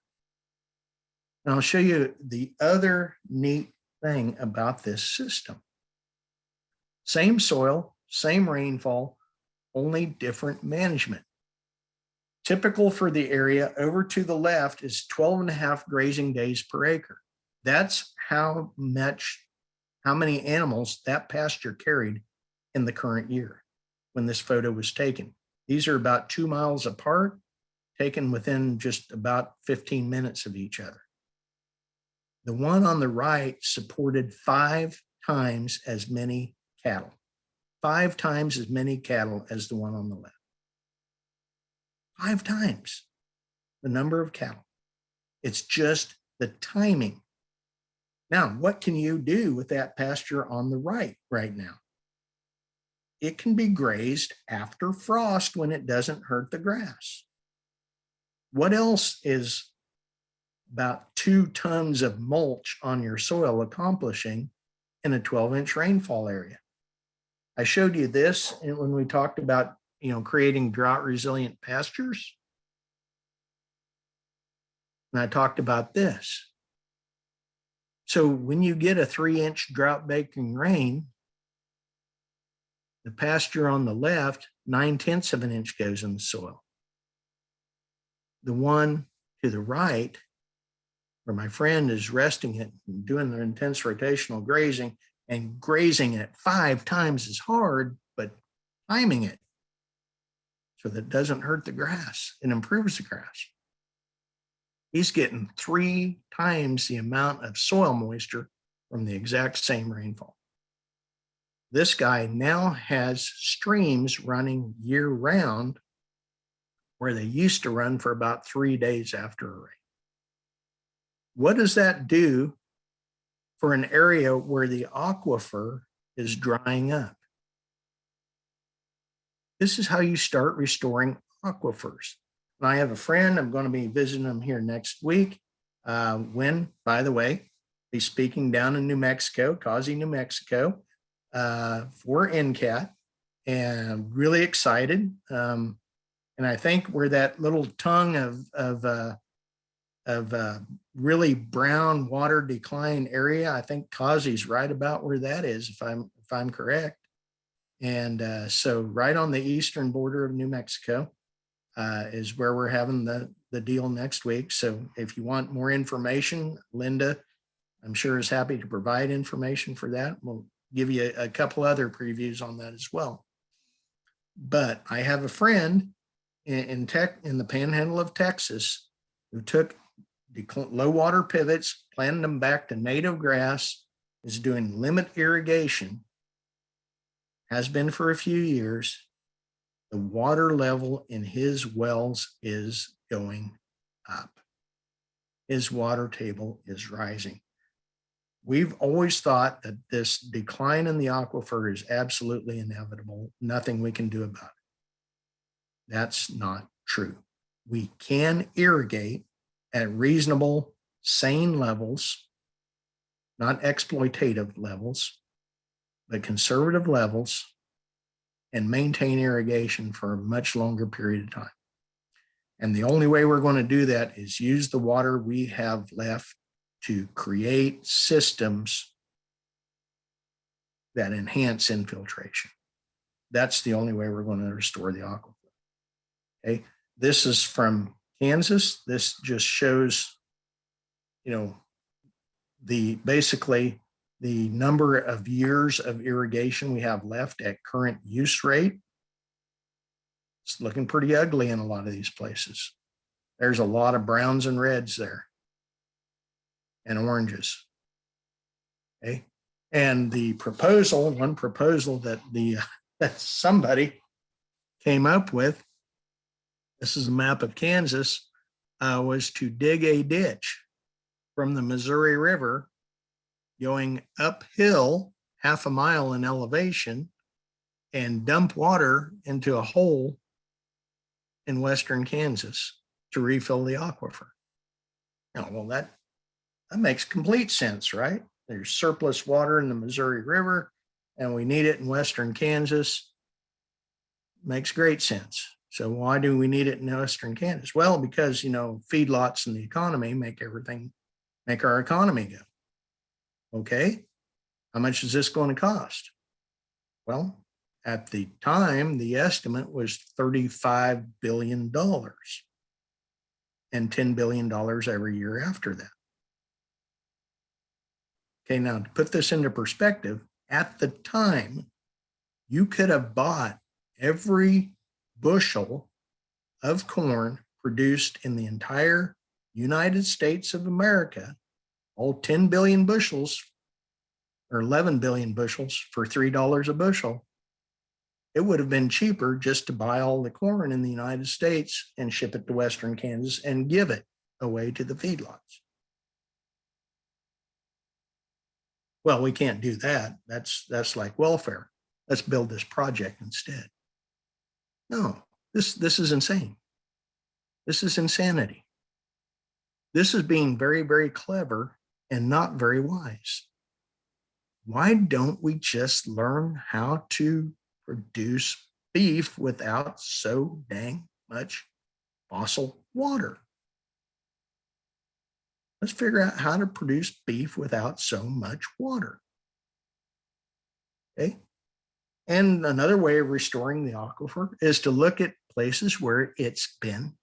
And I'll show you the other neat thing about this system. Same soil, same rainfall, only different management. Typical for the area over to the left is 12.5 grazing days per acre. That's how many animals that pasture carried in the current year when this photo was taken. These are about 2 miles apart, taken within just about 15 minutes of each other. The one on the right supported 5 times as many cattle, 5 times as many cattle as the one on the left. 5 times the number of cattle. It's just the timing. Now, what can you do with that pasture on the right now? It can be grazed after frost when it doesn't hurt the grass. What else is about 2 tons of mulch on your soil accomplishing in a 12-inch rainfall area? I showed you this when we talked about creating drought resilient pastures. And I talked about this. So when you get a 3-inch drought baking rain, the pasture on the left, 9/10 of an inch goes in the soil. The one to the right, where my friend is resting it and doing their intense rotational grazing and grazing it 5 times as hard, but timing it so that it doesn't hurt the grass and improves the grass. He's getting 3 times the amount of soil moisture from the exact same rainfall. This guy now has streams running year round where they used to run for about 3 days after a rain. What does that do for an area where the aquifer is drying up? This is how you start restoring aquifers. And I have a friend, I'm going to be visiting him here next week. When, by the way, he's speaking down in New Mexico, Causey, New Mexico, for NCAT, and really excited. And I think where that little tongue of really brown water decline area, I think Causey's right about where that is, if I'm correct. And so right on the eastern border of New Mexico is where we're having the deal next week. So if you want more information, Linda, I'm sure is happy to provide information for that. We'll give you a couple other previews on that as well. But I have a friend in the panhandle of Texas who took low water pivots, planted them back to native grass, is doing limit irrigation, has been for a few years. The water level in his wells is going up. His water table is rising. We've always thought that this decline in the aquifer is absolutely inevitable. Nothing we can do about it. That's not true. We can irrigate at reasonable, sane levels, not exploitative levels, but conservative levels, and maintain irrigation for a much longer period of time. And the only way we're going to do that is use the water we have left to create systems that enhance infiltration. That's the only way we're going to restore the aquifer. Okay, this is from Kansas. This just shows, basically the number of years of irrigation we have left at current use rate. It's looking pretty ugly in a lot of these places. There's a lot of browns and reds there and oranges. Okay. And the proposal, one proposal that that somebody came up with, this is a map of Kansas, was to dig a ditch from the Missouri River going uphill 1/2 mile in elevation and dump water into a hole in western Kansas to refill the aquifer. Now, well, that makes complete sense, right? There's surplus water in the Missouri River and we need it in western Kansas. Makes great sense. So why do we need it in western Kansas? Well, because, feedlots and the economy make our economy go. Okay, how much is this going to cost? Well, at the time, the estimate was $35 billion and $10 billion every year after that. Okay, now to put this into perspective, at the time, you could have bought every bushel of corn produced in the entire United States of America, all 10 billion bushels or 11 billion bushels for $3 a bushel. It would have been cheaper just to buy all the corn in the United States and ship it to western Kansas and give it away to the feedlots. Well, we can't do that. That's like welfare. Let's build this project instead. No, this is insane. This is insanity. This is being very, very clever and not very wise. Why don't we just learn how to produce beef without so dang much fossil water? Let's figure out how to produce beef without so much water. Okay. And another way of restoring the aquifer is to look at places where it's been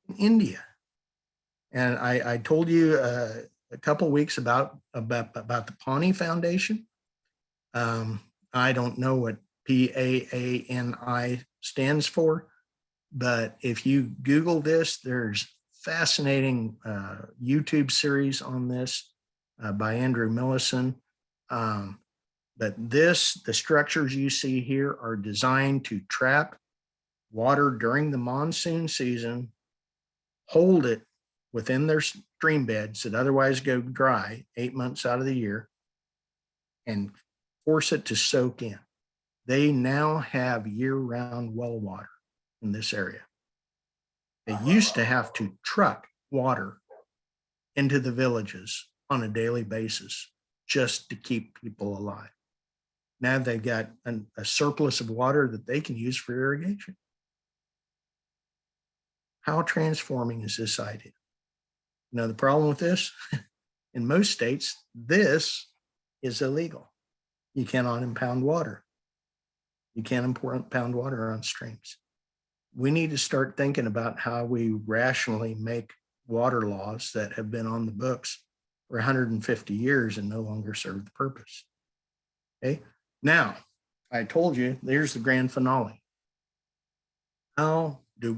in India. And I told you a couple weeks about the Pawnee Foundation. I don't know what PAANI stands for, but if you Google this, there's fascinating YouTube series on this by Andrew Millison. But the structures you see here are designed to trap water during the monsoon season, hold it within their stream beds that otherwise go dry 8 months out of the year, and force it to soak in. They now have year-round well water in this area. They used to have to truck water into the villages on a daily basis just to keep people alive. Now they've got a surplus of water that they can use for irrigation. How transforming is this idea? Now, the problem with this, in most states, this is illegal. You cannot impound water. You can't impound water on streams. We need to start thinking about how we rationally make water laws that have been on the books for 150 years and no longer serve the purpose. Okay. Now, I told you, there's the grand finale. How do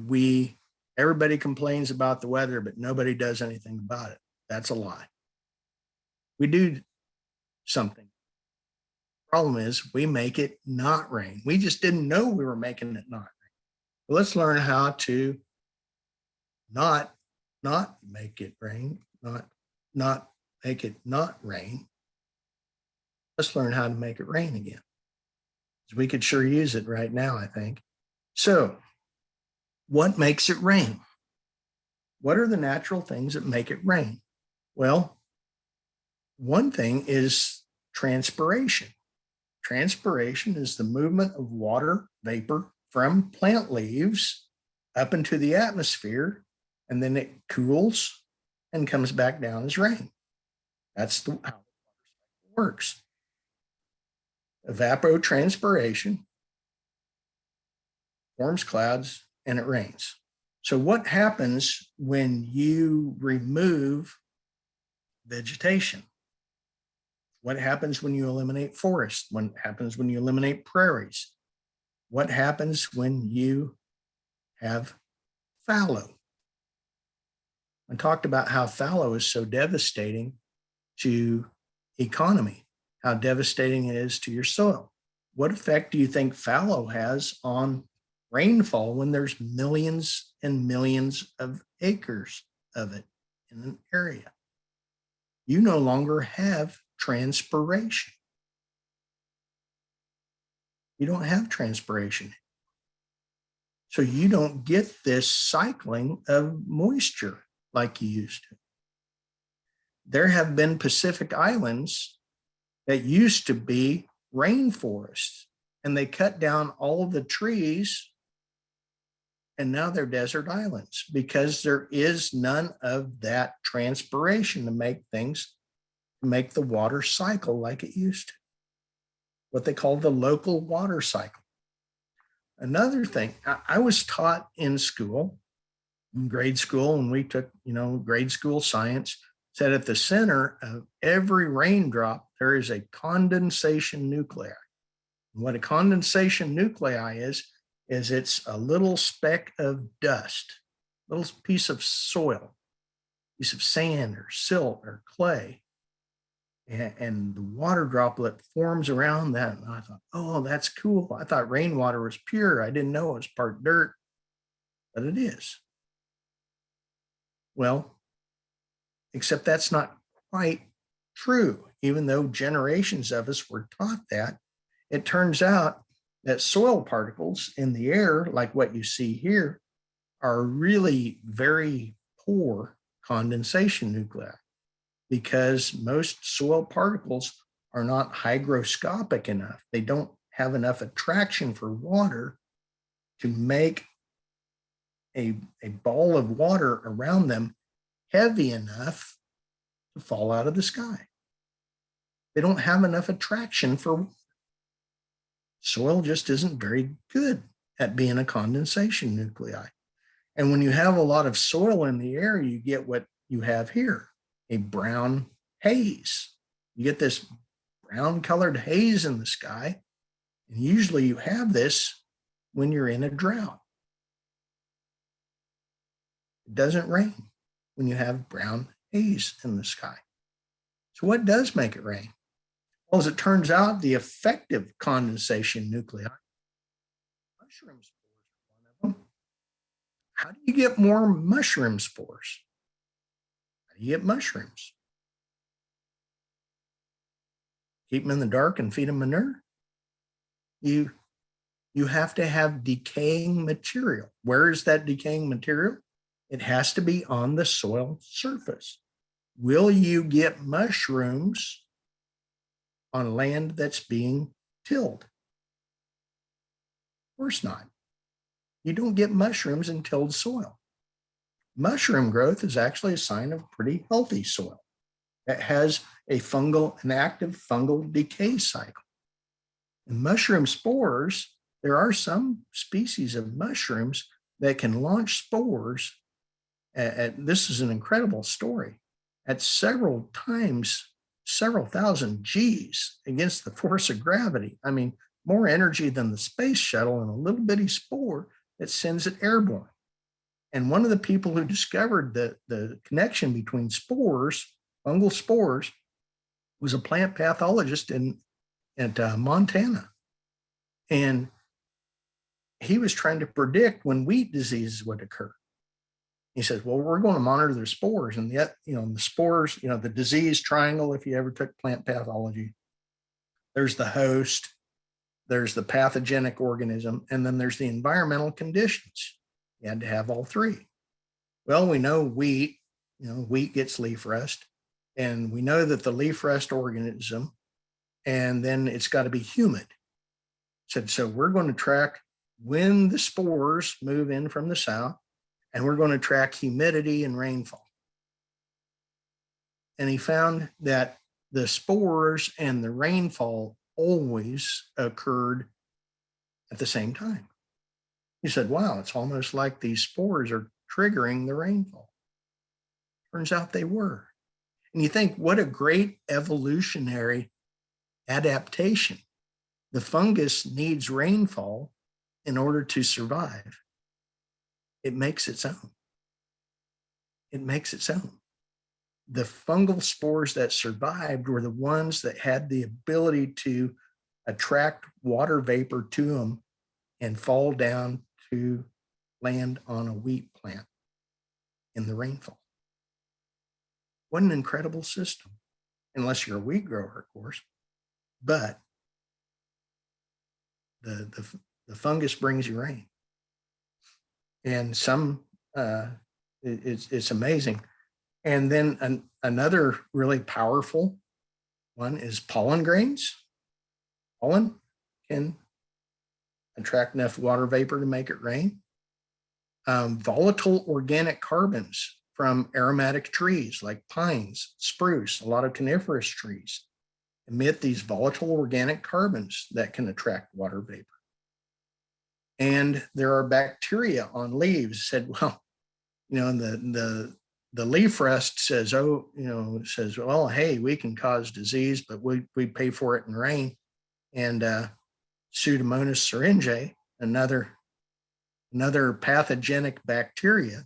everybody complains about the weather, but nobody does anything about it? That's a lie. We do something. Problem is, we make it not rain. We just didn't know we were making it not rain. Well, let's learn how to not make it rain, not make it not rain. Let's learn how to make it rain again. We could sure use it right now, I think. So, what makes it rain? What are the natural things that make it rain? Well, one thing is transpiration. Transpiration is the movement of water vapor from plant leaves up into the atmosphere, and then it cools and comes back down as rain. That's how it works. evapotranspiration, forms clouds, and it rains. So what happens when you remove vegetation? What happens when you eliminate forests? What happens when you eliminate prairies? What happens when you have fallow? I talked about how fallow is so devastating to economy, how devastating it is to your soil. What effect do you think fallow has on rainfall when there's millions and millions of acres of it in an area? You no longer have transpiration. You don't have transpiration. So you don't get this cycling of moisture like you used to. There have been Pacific Islands that used to be rainforests, and they cut down all of the trees, and now they're desert islands because there is none of that transpiration to make things, to make the water cycle like it used to. What they call the local water cycle. Another thing, I was taught in school, in grade school, when we took, grade school science, said at the center of every raindrop, there is a condensation nuclei. And what a condensation nuclei is it's a little speck of dust, little piece of soil, piece of sand or silt or clay. And the water droplet forms around that. And I thought, oh, that's cool. I thought rainwater was pure. I didn't know it was part dirt, but it is. Well, except that's not quite true. Even though generations of us were taught that, it turns out that soil particles in the air, like what you see here, are really very poor condensation nuclei, because most soil particles are not hygroscopic enough. They don't have enough attraction for water to make a ball of water around them heavy enough to fall out of the sky. They don't have enough attraction for soil. Just isn't very good at being a condensation nuclei. And when you have a lot of soil in the air, you get what you have here, a brown haze. You get this brown colored haze in the sky. And usually you have this when you're in a drought. It doesn't rain when you have brown haze in the sky. So what does make it rain? Well, as it turns out, the effective condensation nuclei, mushroom spores are one of them. How do you get more mushroom spores? How do you get mushrooms? Keep them in the dark and feed them manure? You have to have decaying material. Where is that decaying material? It has to be on the soil surface. Will you get mushrooms on land that's being tilled? Of course not. You don't get mushrooms in tilled soil. Mushroom growth is actually a sign of pretty healthy soil that has an active fungal decay cycle. In mushroom spores, there are some species of mushrooms that can launch spores. This is an incredible story. At several times, several thousand Gs against the force of gravity. I mean, more energy than the space shuttle and a little bitty spore that sends it airborne. And one of the people who discovered the connection between spores, fungal spores, was a plant pathologist at Montana. And he was trying to predict when wheat disease would occur. He says, well, we're going to monitor the spores, and yet, the spores, the disease triangle, if you ever took plant pathology, there's the host, there's the pathogenic organism, and then there's the environmental conditions. You had to have all three. Well, we know wheat gets leaf rust, and we know that the leaf rust organism, and then it's got to be humid. So we're going to track when the spores move in from the south, and we're going to track humidity and rainfall. And he found that the spores and the rainfall always occurred at the same time. You said, wow, it's almost like these spores are triggering the rainfall. Turns out they were. And you think, what a great evolutionary adaptation. The fungus needs rainfall in order to survive. It makes its own. It makes its own. The fungal spores that survived were the ones that had the ability to attract water vapor to them and fall down to land on a wheat plant in the rainfall. What an incredible system, unless you're a wheat grower, of course. But the fungus brings you rain. And it's amazing. And then another really powerful one is pollen grains. Pollen can attract enough water vapor to make it rain. Volatile organic carbons from aromatic trees like pines, spruce, a lot of coniferous trees emit these volatile organic carbons that can attract water vapor. And there are bacteria on leaves. Said, well, the leaf rust says, well, hey, we can cause disease, but we pay for it in rain. And Pseudomonas syringae, another pathogenic bacteria,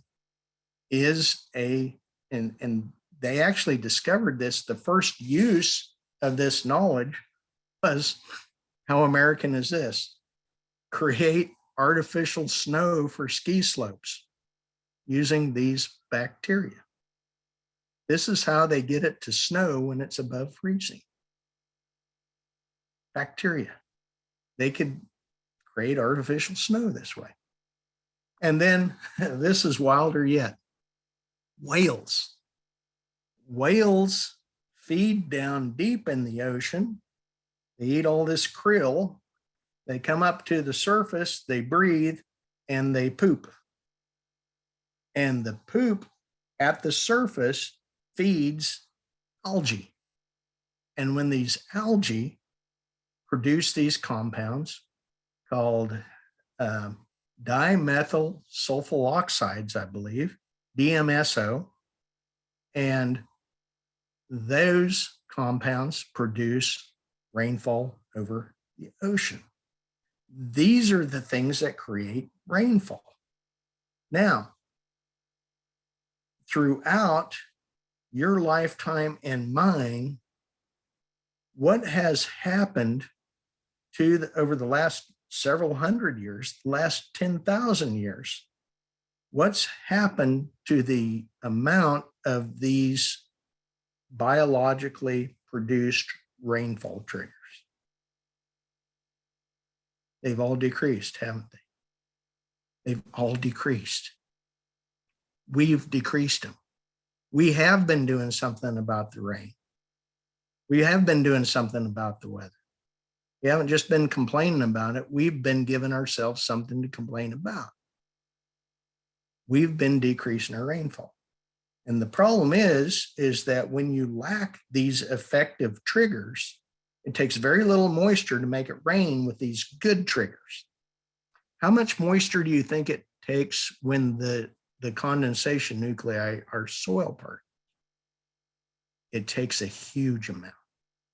is and they actually discovered this. The first use of this knowledge was, how American is this? Create artificial snow for ski slopes using these bacteria. This is how they get it to snow when it's above freezing. Bacteria. They could create artificial snow this way. And then this is wilder yet. Whales. Whales feed down deep in the ocean. They eat all this krill. They come up to the surface, they breathe, and they poop. And the poop at the surface feeds algae. And when these algae produce these compounds called dimethyl sulfonyl oxides, I believe, DMSO, and those compounds produce rainfall over the ocean. These are the things that create rainfall. Now, throughout your lifetime and mine, what has happened over the last several hundred years, last 10,000 years? What's happened to the amount of these biologically produced rainfall triggers? They've all decreased, haven't they? They've all decreased. We've decreased them. We have been doing something about the rain. We have been doing something about the weather. We haven't just been complaining about it. We've been giving ourselves something to complain about. We've been decreasing our rainfall. And the problem is that when you lack these effective triggers, it takes very little moisture to make it rain with these good triggers. How much moisture do you think it takes when the condensation nuclei are soil particles? It takes a huge amount,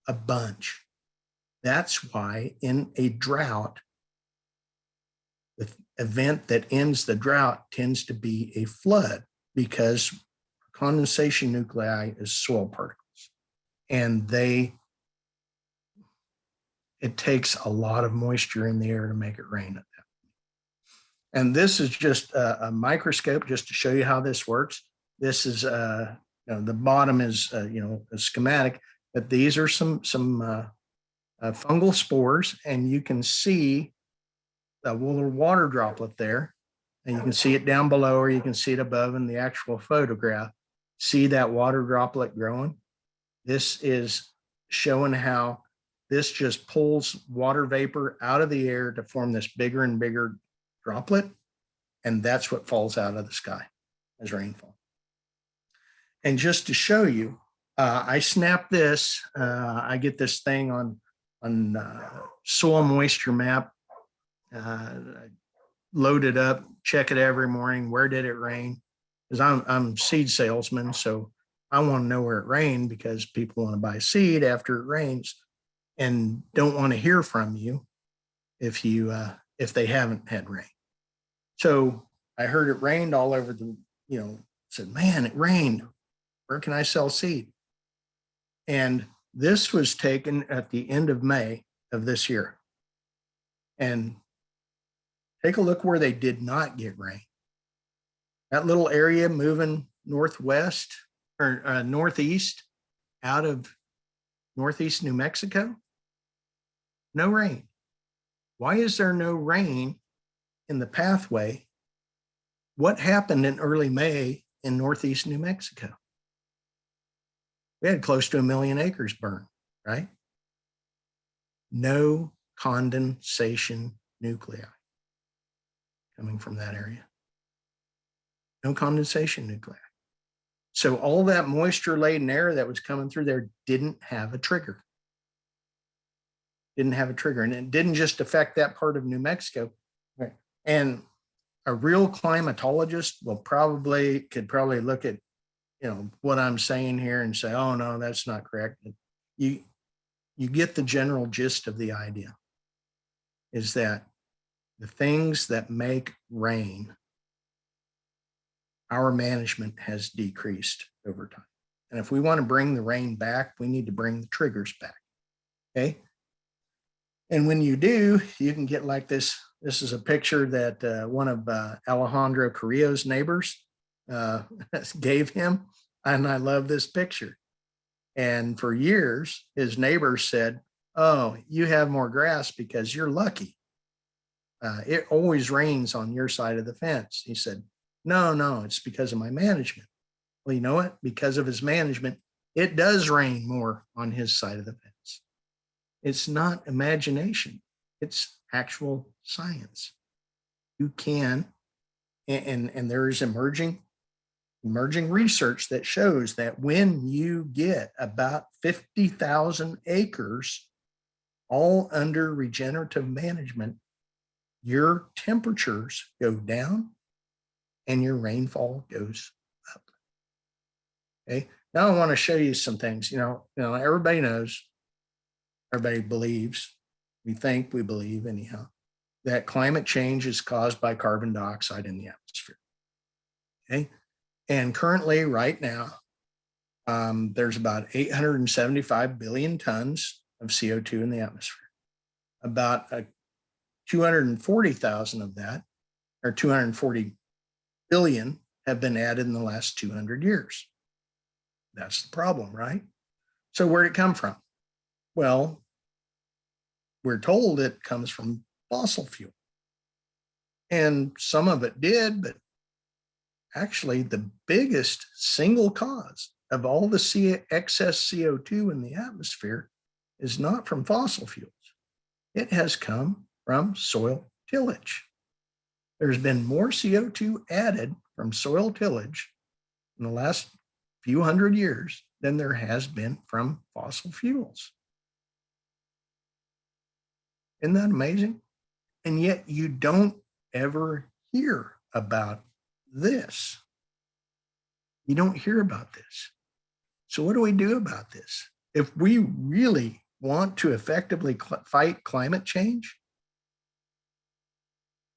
a bunch. That's why in a drought, the event that ends the drought tends to be a flood, because condensation nuclei is soil particles, and it takes a lot of moisture in the air to make it rain at that. And this is just a microscope just to show you how this works. This is the bottom is a schematic, but these are some fungal spores, and you can see a little water droplet there, and you can see it down below, or you can see it above in the actual photograph. See that water droplet growing? This is showing how this just pulls water vapor out of the air to form this bigger and bigger droplet, and that's what falls out of the sky as rainfall. And just to show you, I snap this. I get this thing on soil moisture map. Load it up, check it every morning. Where did it rain? Because I'm seed salesman, so I want to know where it rained, because people want to buy seed after it rains and don't want to hear from you if they haven't had rain. So I heard it rained all over said, man, it rained. Where can I sell seed? And this was taken at the end of May of this year. And take a look where they did not get rain. That little area moving northwest or northeast out of northeast New Mexico, no rain. Why is there no rain in the pathway? What happened in early May in northeast New Mexico? We had close to 1 million acres burned, right? No condensation nuclei coming from that area. No condensation nuclei. So all that moisture laden air that was coming through there didn't have a trigger. Didn't have a trigger. And it didn't just affect that part of New Mexico. Right. And a real climatologist could probably look at what I'm saying here and say, oh no, that's not correct. You get the general gist of the idea, is that the things that make rain, our management has decreased over time. And if we want to bring the rain back, we need to bring the triggers back. Okay. And when you do, you can get like this. This is a picture that one of Alejandro Carrillo's neighbors gave him. And I love this picture. And for years, his neighbors said, oh, you have more grass because you're lucky. It always rains on your side of the fence. He said, no, it's because of my management. Well, you know what? Because of his management, it does rain more on his side of the fence. It's not imagination. It's actual science. You can, and there is emerging research that shows that when you get about 50,000 acres all under regenerative management, your temperatures go down and your rainfall goes up. Okay. Now I want to show you some things. Everybody knows, everybody believes, we believe anyhow, that climate change is caused by carbon dioxide in the atmosphere. Okay. And currently, right now, there's about 875 billion tons of CO2 in the atmosphere. About 240,000 of that, or 240 billion, have been added in the last 200 years. That's the problem, right? So where'd it come from? Well, we're told it comes from fossil fuel. And some of it did, but actually the biggest single cause of all the excess CO2 in the atmosphere is not from fossil fuels. It has come from soil tillage. There's been more CO2 added from soil tillage in the last few hundred years than there has been from fossil fuels. Isn't that amazing? And yet you don't ever hear about this. You don't hear about this. So what do we do about this? If we really want to effectively fight climate change,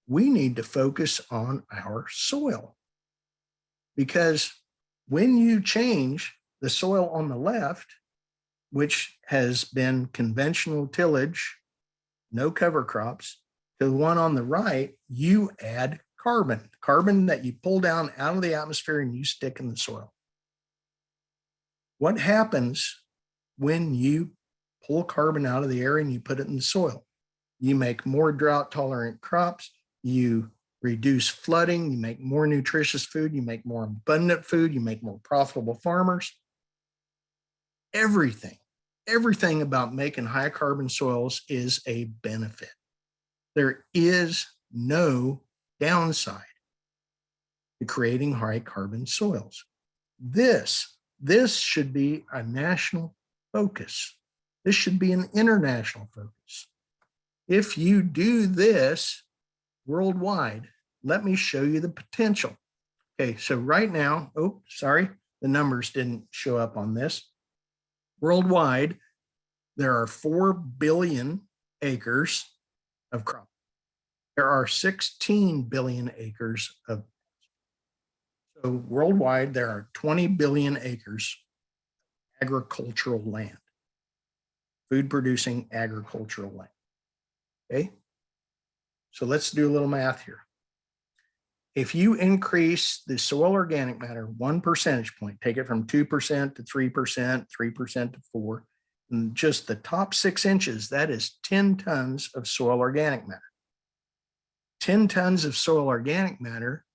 we need to focus on our soil. Because when you change the soil on the left, which has been conventional tillage, no cover crops, to the one on the right, you add carbon that you pull down out of the atmosphere and you stick in the soil. What happens when you pull carbon out of the air and you put it in the soil? You make more drought tolerant crops, you reduce flooding, you make more nutritious food, you make more abundant food, you make more profitable farmers. Everything about making high carbon soils is a benefit. There is no downside to creating high carbon soils. This should be a national focus. This should be an international focus. If you do this worldwide, let me show you the potential. Okay, so right now, oh, sorry, the numbers didn't show up on this. Worldwide, there are 4 billion acres of crop. There are 16 billion acres of. So worldwide, there are 20 billion acres of agricultural land, food producing agricultural land. Okay, so let's do a little math here. If you increase the soil organic matter 1 percentage point, take it from 2% to 3%, 3% to 4%, and just the top 6 inches, that is 10 tons of soil organic matter. 10 tons of soil organic matter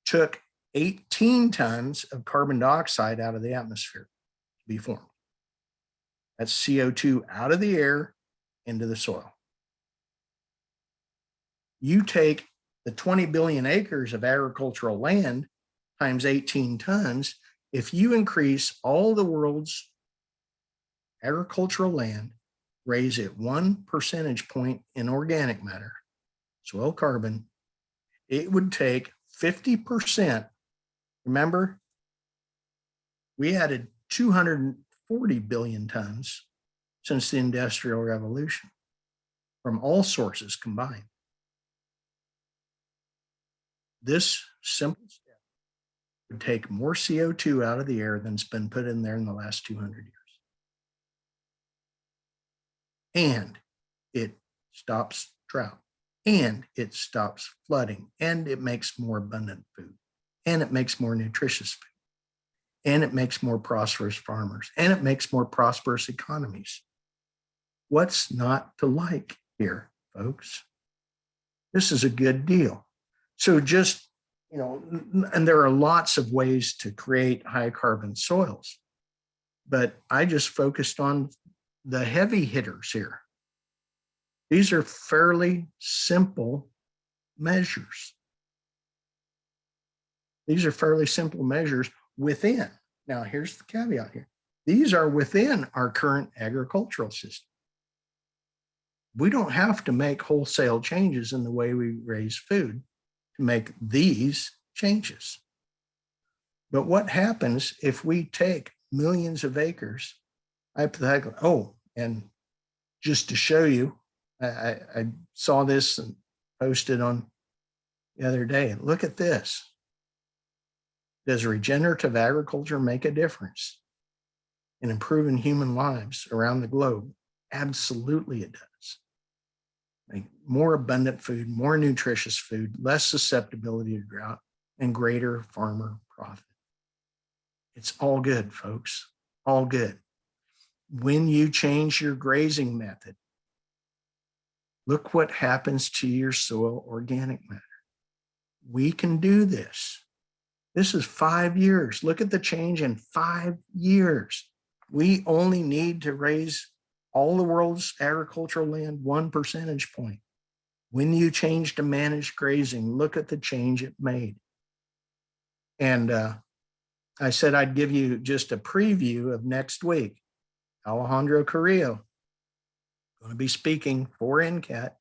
took 18 tons of carbon dioxide out of the atmosphere to be formed. That's CO2 out of the air into the soil. You take the 20 billion acres of agricultural land times 18 tons, if you increase all the world's agricultural land, raise it 1 percentage point in organic matter, soil carbon, it would take 50%. Remember, we added 240 billion tons since the Industrial Revolution from all sources combined. This simple step would take more CO2 out of the air than's been put in there in the last 200 years. And it stops drought, and it stops flooding, and it makes more abundant food, and it makes more nutritious food, and it makes more prosperous farmers, and it makes more prosperous economies. What's not to like here, folks? This is a good deal. So just, and there are lots of ways to create high carbon soils, but I just focused on the heavy hitters here. These are fairly simple measures. These are fairly simple measures within. Now, here's the caveat here. These are within our current agricultural system. We don't have to make wholesale changes in the way we raise food to make these changes. But what happens if we take millions of acres, hypothetically, and just to show you, I saw this and posted on the other day. Look at this. Does regenerative agriculture make a difference in improving human lives around the globe? Absolutely it does. Like more abundant food, more nutritious food, less susceptibility to drought, and greater farmer profit. It's all good, folks, all good. When you change your grazing method, look what happens to your soil organic matter. We can do this. This is 5 years. Look at the change in 5 years. We only need to raise all the world's agricultural land 1 percentage point. When you change to managed grazing, look at the change it made. And I said I'd give you just a preview of next week. Alejandro Carrillo going to be speaking for NCAT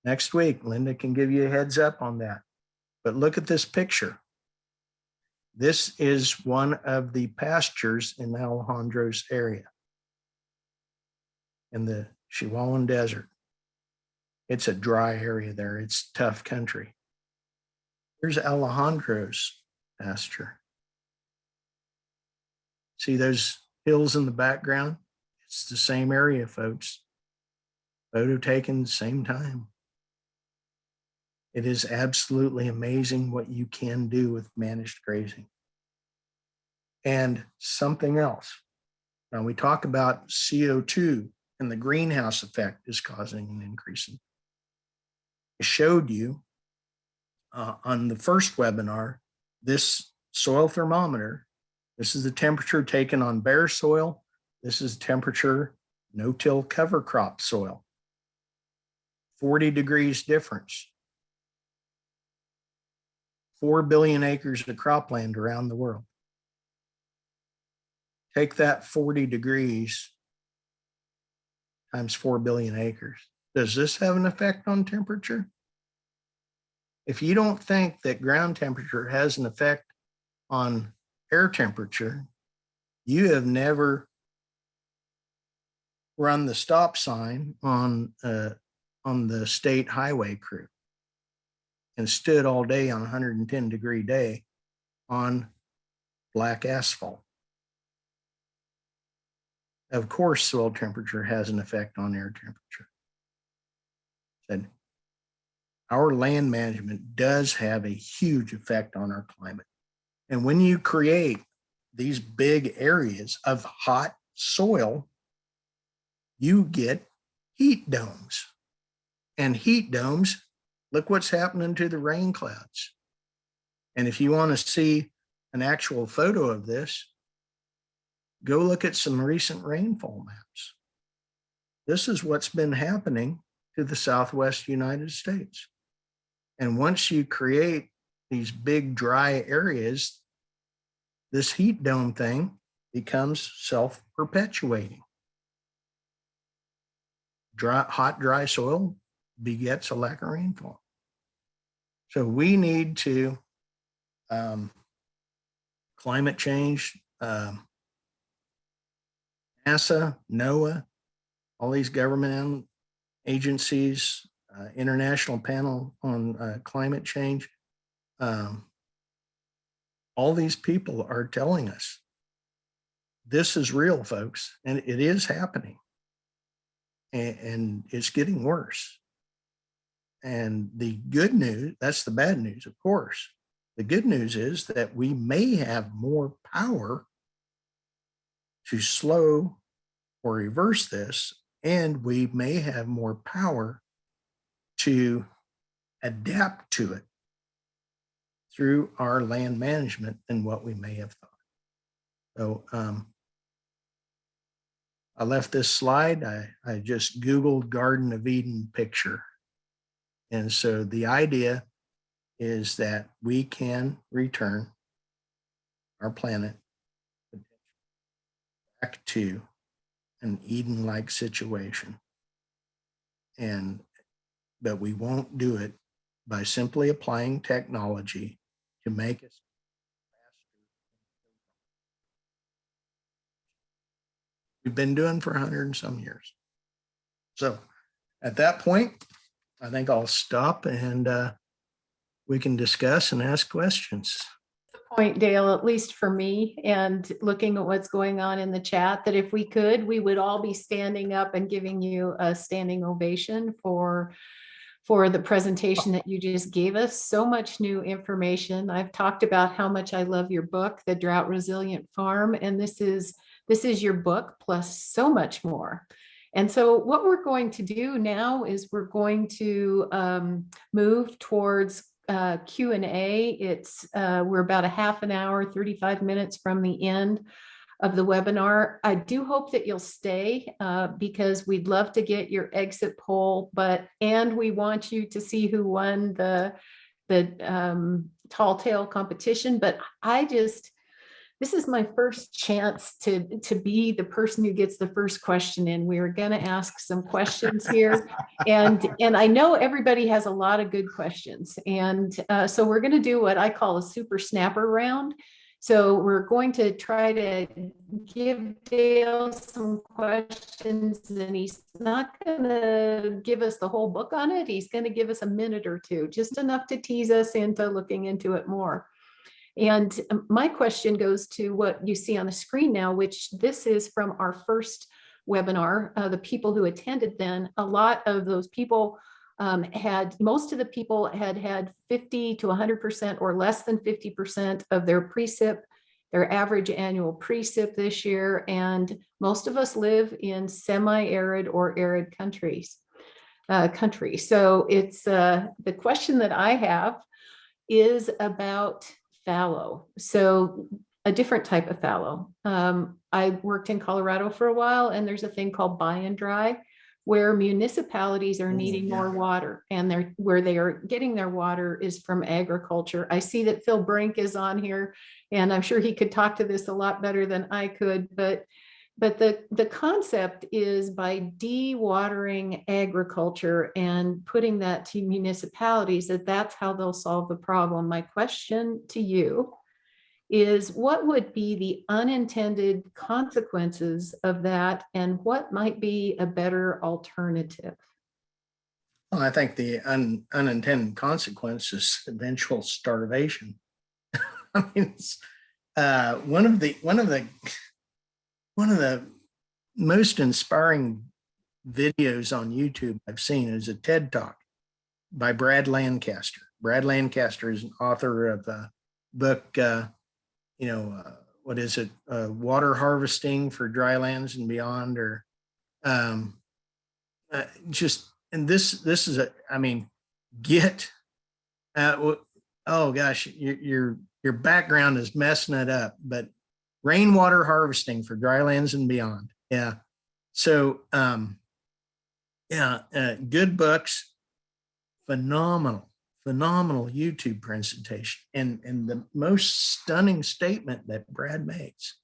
next week. Linda can give you a heads up on that. But look at this picture. This is one of the pastures in Alejandro's area in the Chihuahuan Desert. It's a dry area there. It's tough country. Here's Alejandro's pasture. See those hills in the background? It's the same area, folks. Photo taken the same time. It is absolutely amazing what you can do with managed grazing. And something else. Now we talk about CO2 and the greenhouse effect is causing an increase. I showed you on the first webinar, this soil thermometer. This is the temperature taken on bare soil. This is temperature no-till cover crop soil. 40 degrees difference. 4 billion acres of cropland around the world. Take that 40 degrees times 4 billion acres. Does this have an effect on temperature? If you don't think that ground temperature has an effect on air temperature, you have never run the stop sign on the state highway crew and stood all day on a 110-degree day on black asphalt. Of course, soil temperature has an effect on air temperature. Said, our land management does have a huge effect on our climate. And when you create these big areas of hot soil, you get heat domes. And heat domes, look what's happening to the rain clouds. And if you want to see an actual photo of this, go look at some recent rainfall maps. This is what's been happening to the Southwest United States. And once you create these big dry areas, this heat dome thing becomes self-perpetuating. Hot, dry soil begets a lack of rainfall. So we need to climate change, NASA, NOAA, all these government agencies, International Panel on Climate Change. All these people are telling us this is real, folks, and it is happening. And it's getting worse. And the good news, that's the bad news, of course. The good news is that we may have more power to slow or reverse this, and we may have more power to adapt to it through our land management than what we may have thought. So I left this slide. I just Googled Garden of Eden picture. And so the idea is that we can return our planet back to an Eden-like situation. But we won't do it by simply applying technology to make us faster. We've been doing for 100 and some years. So at that point, I think I'll stop and we can discuss and ask questions. Point, Dale, at least for me, and looking at what's going on in the chat, that if we could, we would all be standing up and giving you a standing ovation for the presentation that you just gave us. So much new information. I've talked about how much I love your book, The Drought Resilient Farm, and this is your book plus so much more. And so what we're going to do now is we're going to move towards Q&A. It's we're about a half an hour, 35 minutes from the end of the webinar. I do hope that you'll stay because we'd love to get your exit poll, and we want you to see who won the tall tale competition. But this is my first chance to be the person who gets the first question in. We're going to ask some questions here. And I know everybody has a lot of good questions. And so we're going to do what I call a super snapper round. So we're going to try to give Dale some questions, and he's not going to give us the whole book on it. He's going to give us a minute or two, just enough to tease us into looking into it more. And my question goes to what you see on the screen now, which this is from our first webinar. The people who attended then, a lot of those people most of the people had 50 to 100% or less than 50% of their precip, their average annual precip this year. And most of us live in semi-arid or arid countries. So it's the question that I have is about fallow. So a different type of fallow. I worked in Colorado for a while, and there's a thing called buy and dry, where municipalities are needing more water, and where they are getting their water is from agriculture. I see that Phil Brink is on here, and I'm sure he could talk to this a lot better than I could, but But the concept is by dewatering agriculture and putting that to municipalities, that's how they'll solve the problem. My question to you is, what would be the unintended consequences of that, and what might be a better alternative? Well, I think the unintended consequence is eventual starvation. I mean, it's, one of the most inspiring videos on YouTube I've seen is a TED Talk by Brad Lancaster. Brad Lancaster is an author of a book, what is it? Water Harvesting for Drylands and Beyond, or and this is get, oh gosh, your background is messing it up, but rainwater harvesting for drylands and beyond. Yeah. So, good books, phenomenal YouTube presentation. And the most stunning statement that Brad makes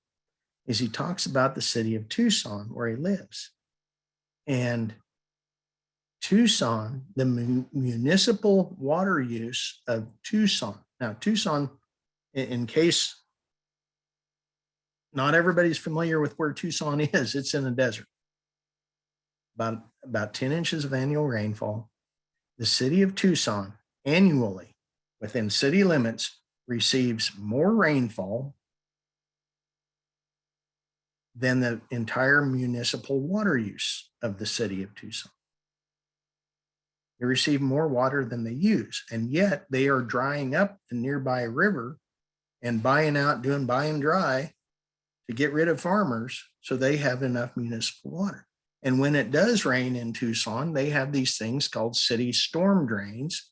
is he talks about the city of Tucson, where he lives. And Tucson, the municipal water use of Tucson. Now, Tucson, in case not everybody's familiar with where Tucson is, it's in the desert. About 10 inches of annual rainfall. The city of Tucson annually, within city limits, receives more rainfall than the entire municipal water use of the city of Tucson. They receive more water than they use, and yet they are drying up the nearby river and buying out, doing buy and dry to get rid of farmers so they have enough municipal water. And when it does rain in Tucson, they have these things called city storm drains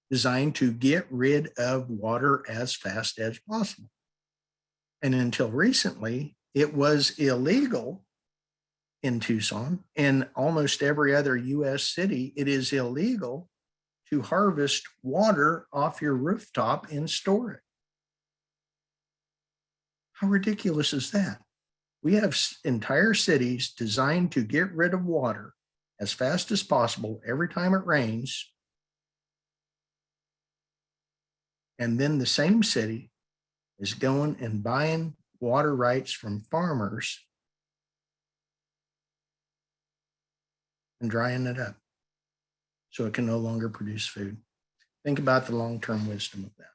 designed to get rid of water as fast as possible. And until recently, it was illegal in Tucson and almost every other U.S. city. It is illegal to harvest water off your rooftop and store it. How ridiculous is that? We have entire cities designed to get rid of water as fast as possible every time it rains. And then the same city is going and buying water rights from farmers and drying it up so it can no longer produce food. Think about the long-term wisdom of that.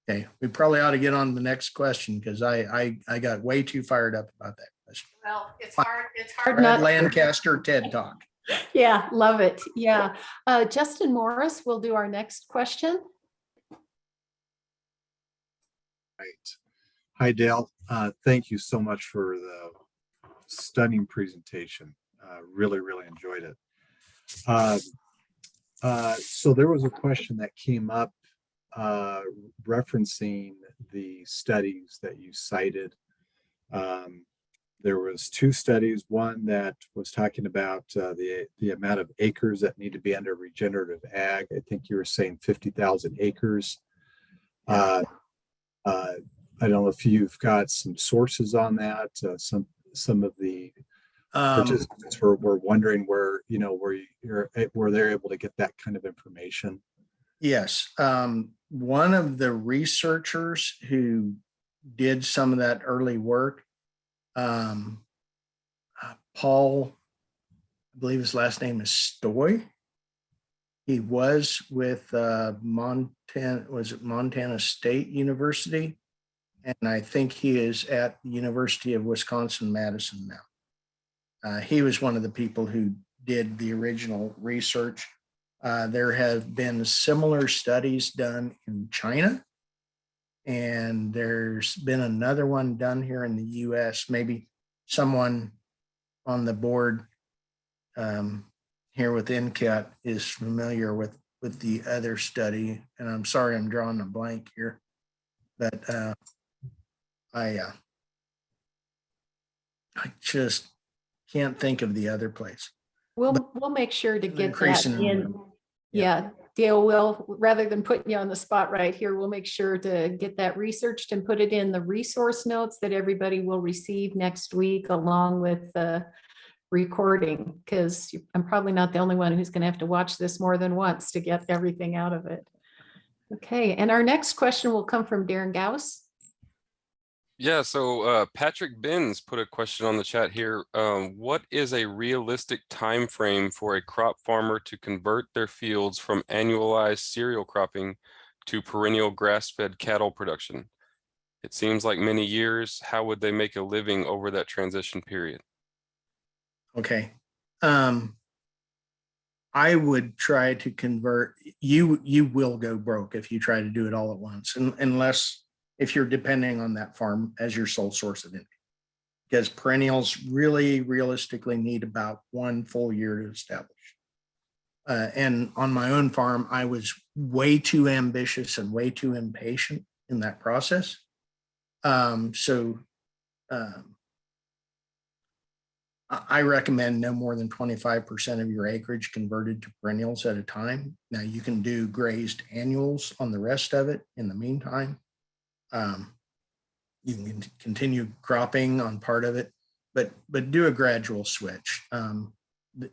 Okay, we probably ought to get on to the next question because I got way too fired up about that question. Well, it's hard Brad not. Lancaster TED Talk. Yeah, love it. Yeah. Justin Morris will do our next question. Right. Hi, Dale. Thank you so much for the stunning presentation. Really enjoyed it. So there was a question that came up referencing the studies that you cited. There was two studies, one that was talking about the amount of acres that need to be under regenerative ag. I think you were saying 50,000 acres. I don't know if you've got some sources on that. Some of the participants were wondering where they're able to get that kind of information. Yes. One of the researchers who did some of that early work, Paul, I believe his last name is Stoy. He was with Montana State University? And I think he is at the University of Wisconsin-Madison now. He was one of the people who did the original research. There have been similar studies done in China, and there's been another one done here in the U.S. Maybe someone on the board here with NCAT is familiar with the other study, and I'm sorry I'm drawing a blank here, but I just can't think of the other place. We'll make sure to get that in. Yeah, Dale, will, rather than putting you on the spot right here, we'll make sure to get that researched and put it in the resource notes that everybody will receive next week along with the recording, because I'm probably not the only one who's going to have to watch this more than once to get everything out of it. Okay, and our next question will come from Darren Gauss. Yeah, so Patrick Benz put a question on the chat here. What is a realistic time frame for a crop farmer to convert their fields from annualized cereal cropping to perennial grass-fed cattle production? It seems like many years. How would they make a living over that transition period? Okay. I would try to convert, you will go broke if you try to do it all at once, unless if you're depending on that farm as your sole source of income. Because perennials really realistically need about 1 full year to establish. And on my own farm, I was way too ambitious and way too impatient in that process. I recommend no more than 25% of your acreage converted to perennials at a time. Now you can do grazed annuals on the rest of it in the meantime. You can continue cropping on part of it, but do a gradual switch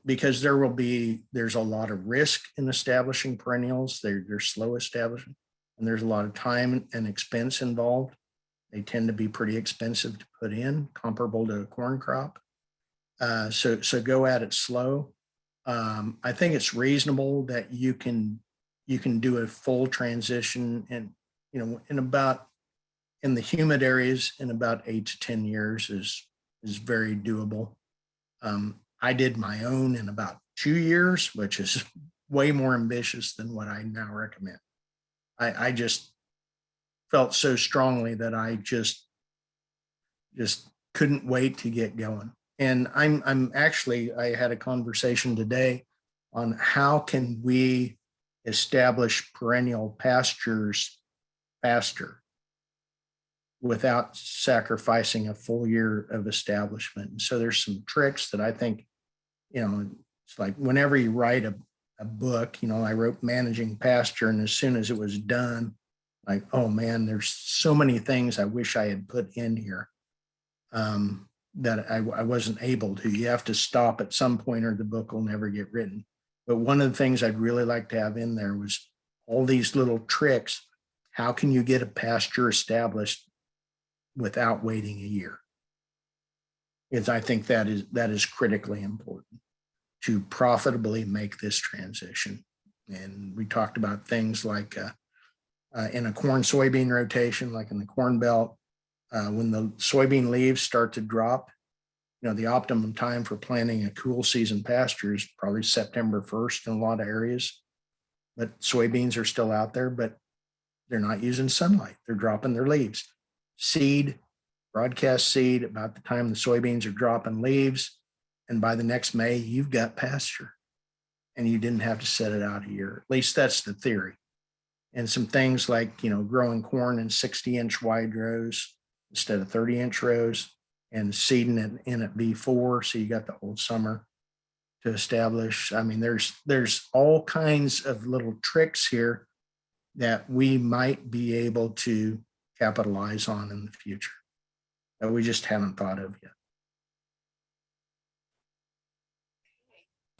because there's a lot of risk in establishing perennials. They're slow establishing, and there's a lot of time and expense involved. They tend to be pretty expensive to put in, comparable to a corn crop. So go at it slow. I think it's reasonable that you can do a full transition and in the humid areas in about 8 to 10 years is very doable. I did my own in about 2 years, which is way more ambitious than what I now recommend. I just felt so strongly that I just couldn't wait to get going. And I had a conversation today on how can we establish perennial pastures faster without sacrificing a full year of establishment. And so there's some tricks that I think, it's like whenever you write a book, I wrote Managing Pasture, and as soon as it was done, like, oh man, there's so many things I wish I had put in here that I wasn't able to. You have to stop at some point or the book will never get written. But one of the things I'd really like to have in there was all these little tricks. How can you get a pasture established without waiting a year? Because I think that is critically important to profitably make this transition. And we talked about things like in a corn soybean rotation, like in the Corn Belt, when the soybean leaves start to drop, the optimum time for planting a cool season pasture is probably September 1st in a lot of areas. But soybeans are still out there, but they're not using sunlight. They're dropping their leaves. Seed, broadcast seed, about the time the soybeans are dropping leaves. And by the next May, you've got pasture. And you didn't have to set it out a year. At least that's the theory. And some things like, growing corn in 60-inch wide rows instead of 30-inch rows, and seeding it in at V4. So you got the whole summer to establish. I mean, there's all kinds of little tricks here that we might be able to capitalize on in the future that we just haven't thought of yet.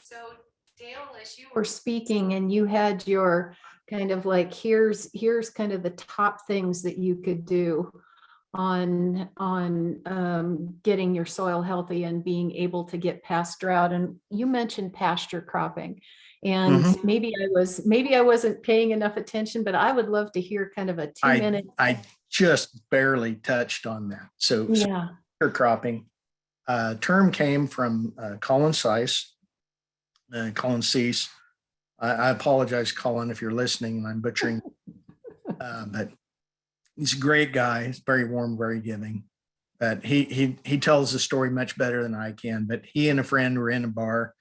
So Dale, as you were speaking and you had your kind of like, here's kind of the top things that you could do on getting your soil healthy and being able to get past drought. And you mentioned pasture cropping, and maybe I wasn't paying enough attention, but I would love to hear kind of a 2-minute. I just barely touched on that. So Yeah. pasture cropping term came from Colin Seiss. Colin Cease. I apologize, Colin, if you're listening and I'm butchering, but he's a great guy. He's very warm, very giving. But he tells the story much better than I can. But he and a friend were in a bar,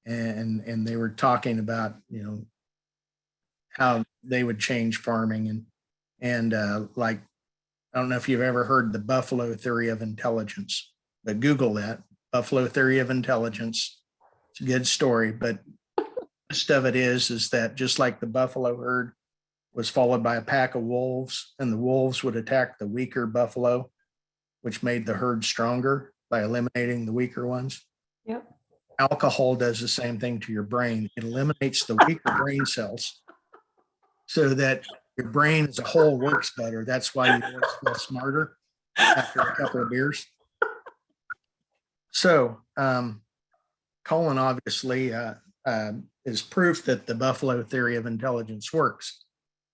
and they were talking about how they would change farming and like, I don't know if you've ever heard the buffalo theory of intelligence, but Google that, buffalo theory of intelligence. It's a good story, but gist of it is that just like the buffalo herd was followed by a pack of wolves, and the wolves would attack the weaker buffalo, which made the herd stronger by eliminating the weaker ones. Yep. Alcohol does the same thing to your brain. It eliminates the weaker brain cells so that your brain as a whole works better. That's why you always feel smarter after a couple of beers. So, Colin obviously is proof that the buffalo theory of intelligence works.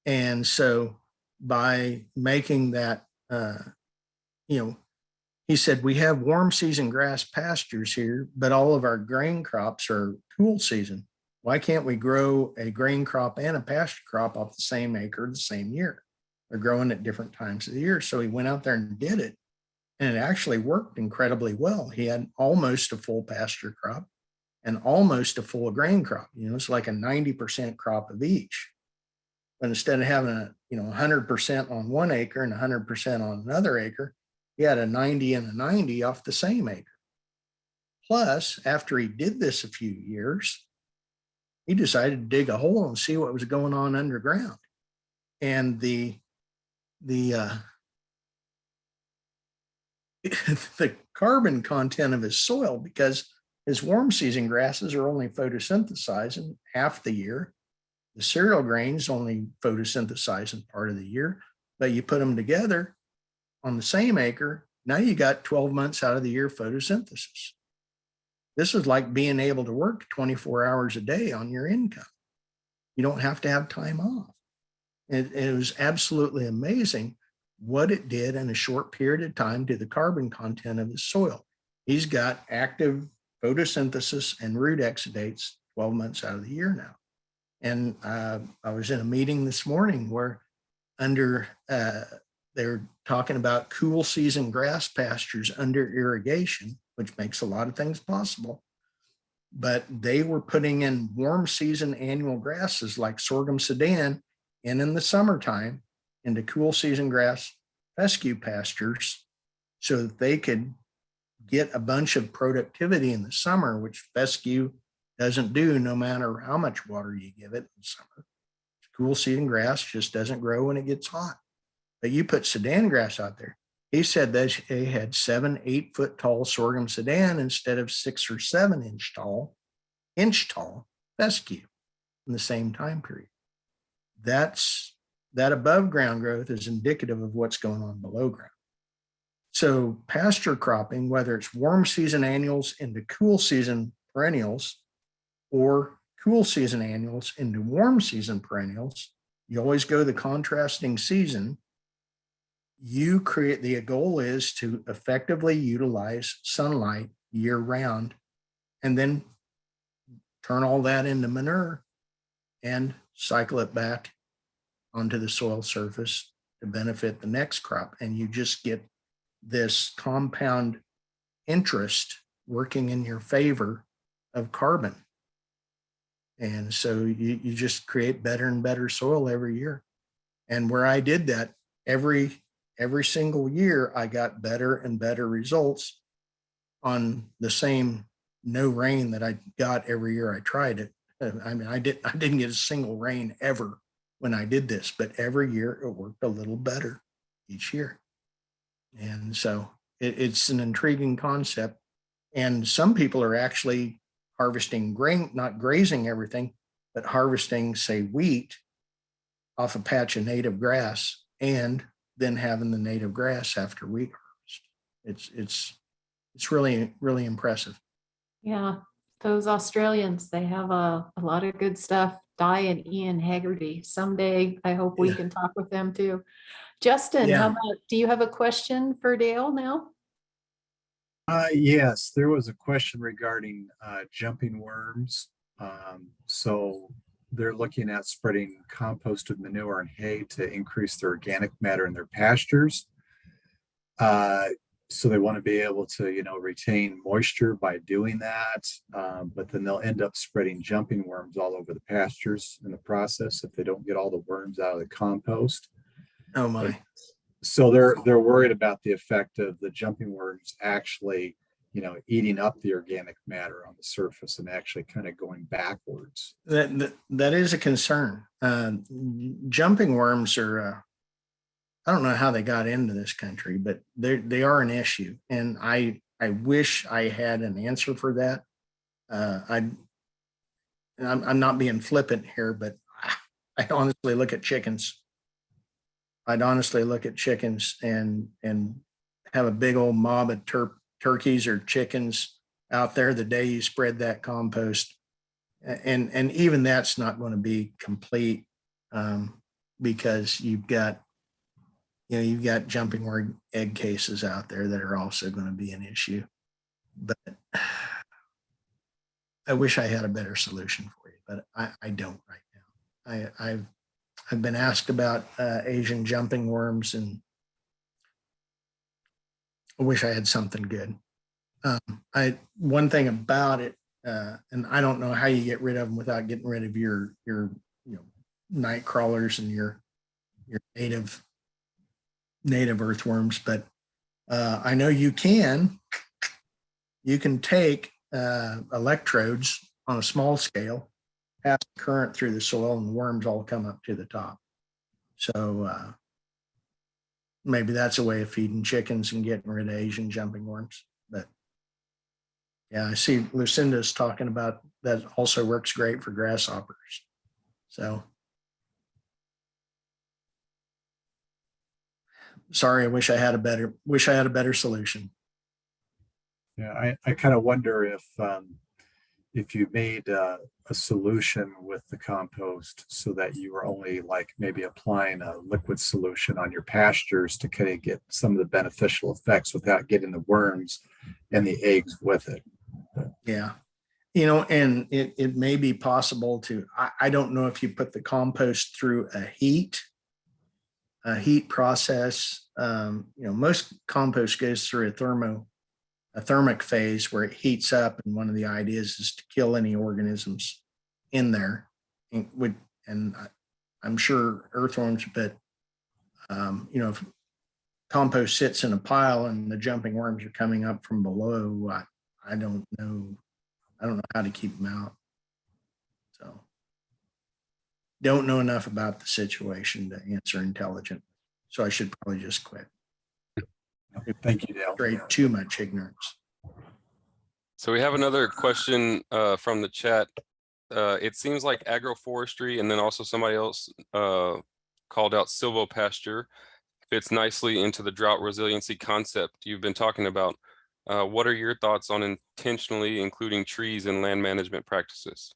And so by making that, he said, we have warm season grass pastures here, but all of our grain crops are cool season. Why can't we grow a grain crop and a pasture crop off the same acre the same year? They're growing at different times of the year. So he went out there and did it. And it actually worked incredibly well. He had almost a full pasture crop and almost a full grain crop. It's like a 90% crop of each. But instead of having 100% on one acre and 100% on another acre, he had a 90 and a 90 off the same acre. Plus, after he did this a few years, he decided to dig a hole and see what was going on underground. And the carbon content of his soil, because his warm season grasses are only photosynthesizing half the year. The cereal grains only photosynthesizing part of the year, but you put them together on the same acre, now you got 12 months out of the year photosynthesis. This is like being able to work 24 hours a day on your income. You don't have to have time off. It was absolutely amazing what it did in a short period of time to the carbon content of the soil. He's got active photosynthesis and root exudates 12 months out of the year now. And I was in a meeting this morning where they're talking about cool season grass pastures under irrigation, which makes a lot of things possible. But they were putting in warm season annual grasses like sorghum sudan in the summertime into cool season grass fescue pastures so that they could get a bunch of productivity in the summer, which fescue doesn't do no matter how much water you give it in summer. Cool season grass just doesn't grow when it gets hot. But you put sudan grass out there. He said that they had 7-8 foot tall sorghum sudan instead of 6 or 7 inch tall fescue in the same time period. That above ground growth is indicative of what's going on below ground. So pasture cropping, whether it's warm season annuals into cool season perennials or cool season annuals into warm season perennials, you always go the contrasting season. The goal is to effectively utilize sunlight year round and then turn all that into manure and cycle it back onto the soil surface to benefit the next crop. And you just get this compound interest working in your favor of carbon. And so you just create better and better soil every year. And where I did that, every single year, I got better and better results on the same no rain that I got every year I tried it. I mean, I didn't get a single rain ever when I did this, but every year it worked a little better each year. And so it's an intriguing concept. And some people are actually harvesting grain, not grazing everything, but harvesting, say, wheat off a patch of native grass and then having the native grass after wheat harvest. It's really, really impressive. Yeah, those Australians, they have a lot of good stuff. Di and Ian Haggerty. Someday, I hope we can talk with them too. Justin, how about, do you have a question for Dale now? Yes, there was a question regarding jumping worms. So they're looking at spreading composted manure and hay to increase their organic matter in their pastures. So they want to be able to, retain moisture by doing that. But then they'll end up spreading jumping worms all over the pastures in the process if they don't get all the worms out of the compost. Oh my. So they're worried about the effect of the jumping worms actually eating up the organic matter on the surface and actually kind of going backwards. That is a concern. Jumping worms are, I don't know how they got into this country, but they are an issue. And I wish I had an answer for that. I'm not being flippant here, but I'd honestly look at chickens. I'd honestly look at chickens and have a big old mob of turkeys or chickens out there the day you spread that compost. And even that's not going to be complete, because you've got jumping worm egg cases out there that are also going to be an issue. But I wish I had a better solution for you, but I don't right now. I've been asked about Asian jumping worms, and I wish I had something good. One thing about it, and I don't know how you get rid of them without getting rid of your night crawlers and your native earthworms, but I know you can take electrodes on a small scale, pass current through the soil, and the worms all come up to the top. So maybe that's a way of feeding chickens and getting rid of Asian jumping worms. But yeah, I see Lucinda's talking about that also works great for grasshoppers. So sorry, I wish I had a better solution. Yeah, I kind of wonder if you made a solution with the compost so that you were only like maybe applying a liquid solution on your pastures to kind of get some of the beneficial effects without getting the worms and the eggs with it. Yeah. And it may be possible to, I don't know if you put the compost through a heat process. Most compost goes through a thermic phase where it heats up, and one of the ideas is to kill any organisms in there. And I'm sure earthworms, but if compost sits in a pile and the jumping worms are coming up from below, I don't know how to keep them out. So don't know enough about the situation to answer intelligently. So I should probably just quit. Thank you, Dale. Too much ignorance. So we have another question from the chat. It seems like agroforestry, and then also somebody else called out silvopasture, fits nicely into the drought resiliency concept you've been talking about. What are your thoughts on intentionally including trees in land management practices?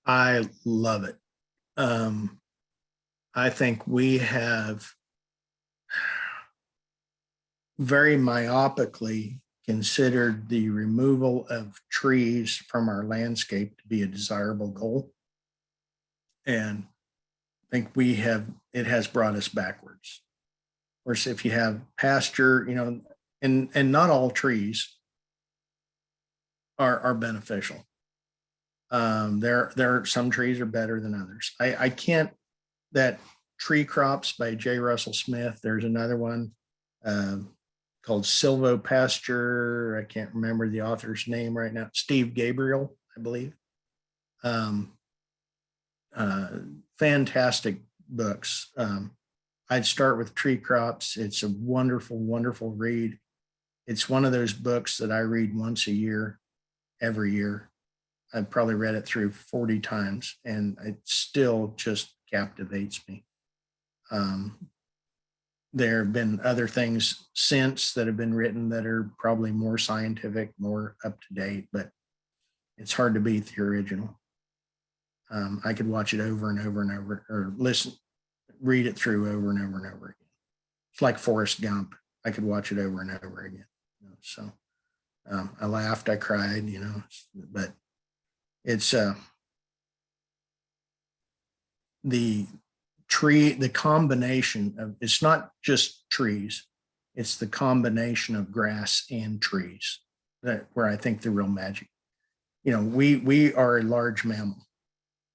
I love it. I think we have very myopically considered the removal of trees from our landscape to be a desirable goal. And I think it has brought us backwards. Of course, if you have pasture, and not all trees are beneficial. There are some trees are better than others. I can't, that Tree Crops by J. Russell Smith, there's another one called silvopasture. I can't remember the author's name right now. Steve Gabriel, I believe. Fantastic books. I'd start with Tree Crops. It's a wonderful, wonderful read. It's one of those books that I read once a year, every year. I've probably read it through 40 times, and it still just captivates me. There have been other things since that have been written that are probably more scientific, more up to date, but it's hard to beat the original. I could watch it over and over and over, or read it through over and over and over again. It's like Forrest Gump. I could watch it over and over again. So I laughed, I cried, but it's the combination of, it's not just trees, it's the combination of grass and trees where I think the real magic. We are a large mammal.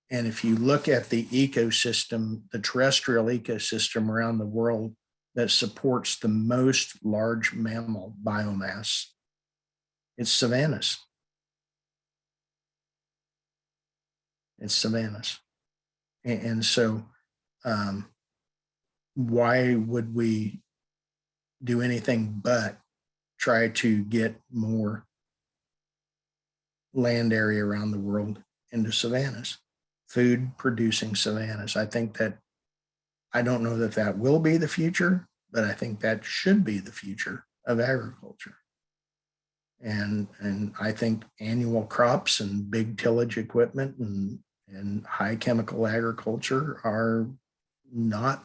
And if you look at the ecosystem, the terrestrial ecosystem around the world that supports the most large mammal biomass, It's savannas. It's savannas. And so why would we do anything but try to get more land area around the world into savannas, food producing savannas? I think that, I don't know that that will be the future, but I think that should be the future of agriculture. And I think annual crops and big tillage equipment and high chemical agriculture are not,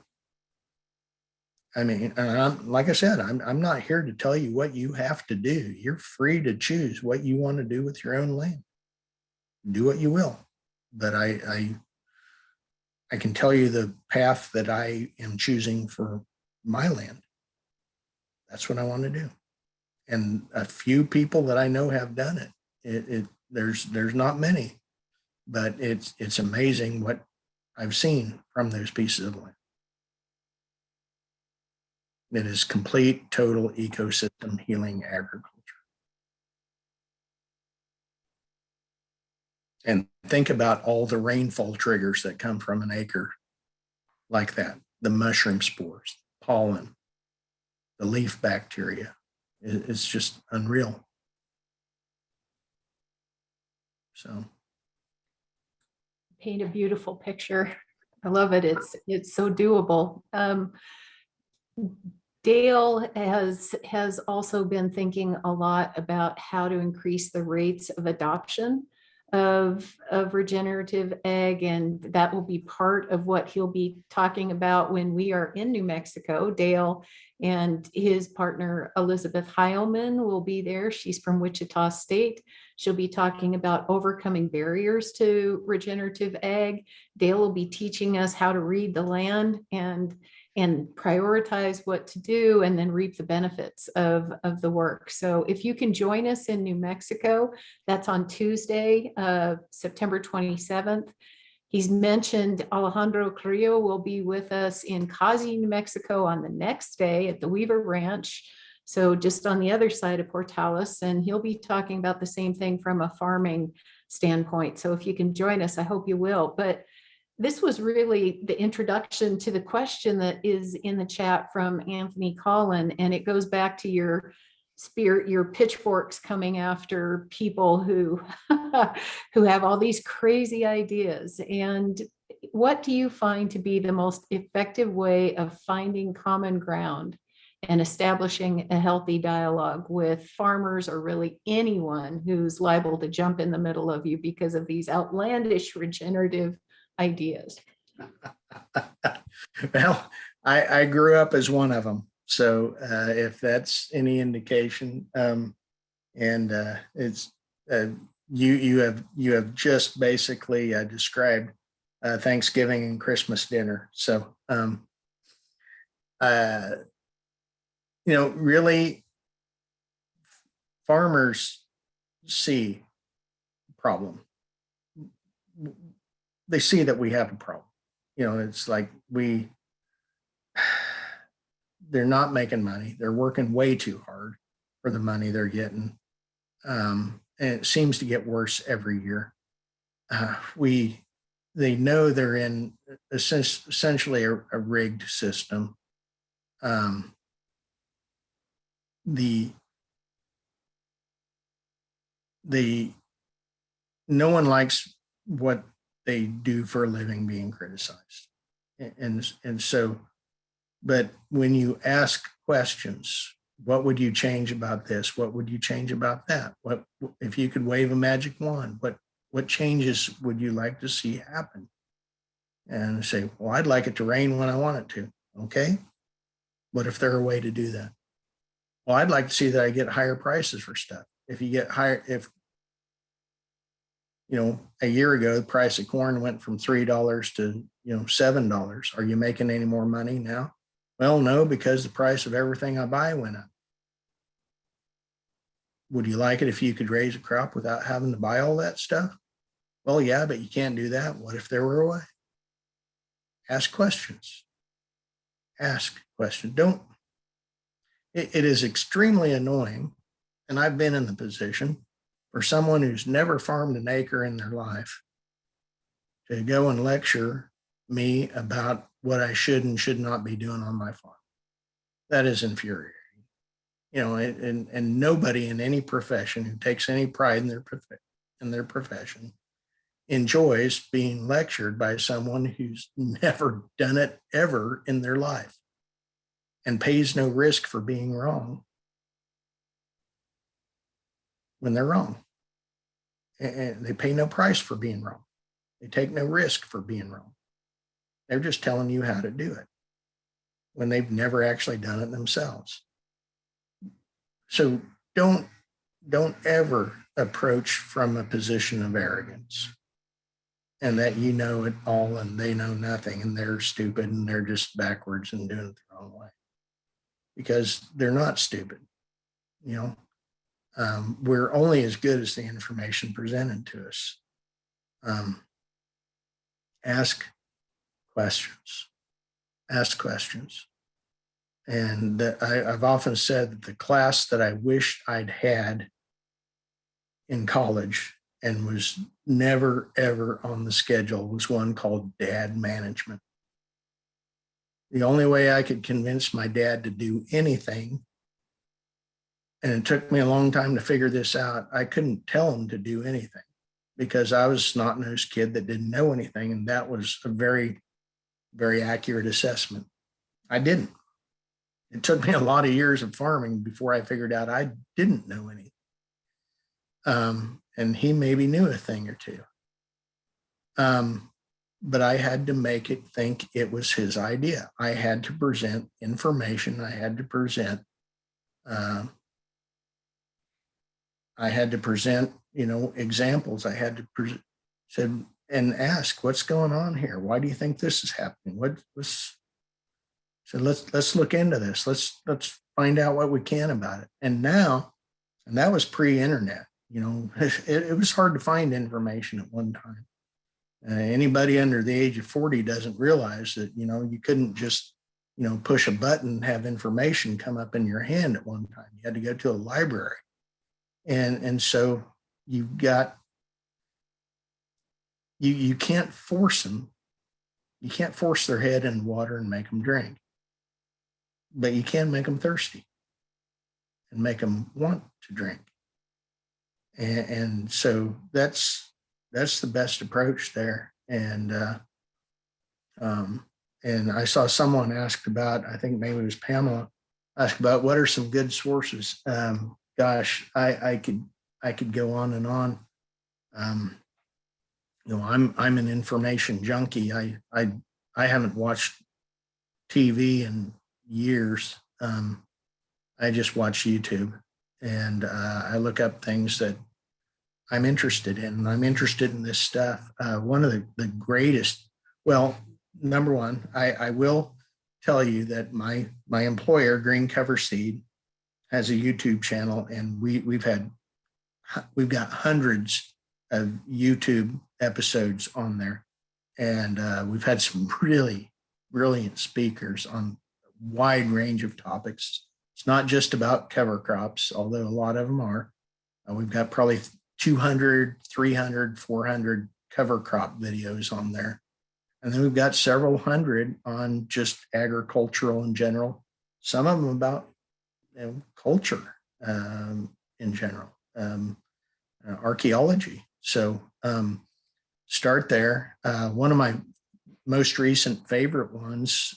I mean, and like I said, I'm not here to tell you what you have to do. You're free to choose what you want to do with your own land. Do what you will. But I can tell you the path that I am choosing for my land. That's what I want to do. And a few people that I know have done it. There's not many, but it's amazing what I've seen from those pieces of land. It is complete, total ecosystem healing agriculture. And think about all the rainfall triggers that come from an acre like that. The mushroom spores, pollen, the leaf bacteria. It's just unreal. So. Paint a beautiful picture. I love it. It's so doable. Dale has also been thinking a lot about how to increase the rates of adoption of regenerative ag, and that will be part of what he'll be talking about when we are in New Mexico. Dale and his partner Elizabeth Heilman will be there. She's from Wichita State. She'll be talking about overcoming barriers to regenerative ag. Dale will be teaching us how to read the land and prioritize what to do and then reap the benefits of the work. So if you can join us in New Mexico, that's on Tuesday, September 27th. He's mentioned Alejandro Carrillo will be with us in Kazi, New Mexico on the next day at the Weaver Ranch. So just on the other side of Portales, and he'll be talking about the same thing from a farming standpoint. So if you can join us, I hope you will. But this was really the introduction to the question that is in the chat from Anthony Collin, and it goes back to your spirit, your pitchforks coming after people who who have all these crazy ideas. And what do you find to be the most effective way of finding common ground and establishing a healthy dialogue with farmers, or really anyone who's liable to jump in the middle of you because of these outlandish regenerative ideas? Well, I grew up as one of them. So if that's any indication, it's you have just basically described Thanksgiving and Christmas dinner. So really, farmers see a problem. They see that we have a problem. It's like they're not making money. They're working way too hard for the money they're getting. And it seems to get worse every year. They know they're in essentially a rigged system. No one likes what they do for a living being criticized. And so, but when you ask questions, what would you change about this? What would you change about that? What if you could wave a magic wand? What changes would you like to see happen? And say, well, I'd like it to rain when I want it to. Okay. What if there's a way to do that? Well, I'd like to see that I get higher prices for stuff. If you get higher, if a year ago, the price of corn went from $3 to, $7. Are you making any more money now? Well, no, because the price of everything I buy went up. Would you like it if you could raise a crop without having to buy all that stuff? Well, yeah, but you can't do that. What if there were a way? Ask questions. Ask questions. It is extremely annoying and I've been in the position for someone who's never farmed an acre in their life to go and lecture me about what I should and should not be doing on my farm. That is infuriating. You know, and nobody in any profession who takes any pride in their profession enjoys being lectured by someone who's never done it ever in their life and pays no risk for being wrong when they're wrong. And they pay no price for being wrong. They take no risk for being wrong. They're just telling you how to do it when they've never actually done it themselves. So don't ever approach from a position of arrogance and that you know it all and they know nothing and they're stupid and they're just backwards and doing it the wrong way, because they're not stupid. You know, we're only as good as the information presented to us. Ask questions. And I've often said that the class that I wished I'd had in college and was never, ever on the schedule was one called Dad Management. The only way I could convince my dad to do anything, and it took me a long time to figure this out, I couldn't tell him to do anything because I was a snot-nosed kid that didn't know anything. And that was a very, very accurate assessment. I didn't. It took me a lot of years of farming before I figured out I didn't know anything. And he maybe knew a thing or two. But I had to make it think it was his idea. I had to present information. I had to present, you know, examples. I had to said and ask, what's going on here? Why do you think this is happening? So let's look into this. Let's find out what we can about it. And that was pre-internet. You know, it was hard to find information at one time. Anybody under the age of 40 doesn't realize that, you know, you couldn't just, you know, push a button and have information come up in your hand at one time. You had to go to a library. And so you can't force them. You can't force their head in water and make them drink. But you can make them thirsty and make them want to drink. And so that's the best approach there. And I saw someone asked about, I think maybe it was Pamela, asked about what are some good sources. Gosh, I could go on and on. You know, I'm an information junkie. I haven't watched TV in years. I just watch YouTube, and I look up things that I'm interested in. And I'm interested in this stuff. One of the greatest, well, number one, I will tell you that my employer, Green Cover Seed, has a YouTube channel, and we've got hundreds of YouTube episodes on there, and we've had some really brilliant speakers on a wide range of topics. It's not just about cover crops, although a lot of them are. We've got probably 200, 300, 400 cover crop videos on there. And then we've got several hundred on just agricultural in general, some of them about culture in general, archaeology. So start there. One of my most recent favorite ones,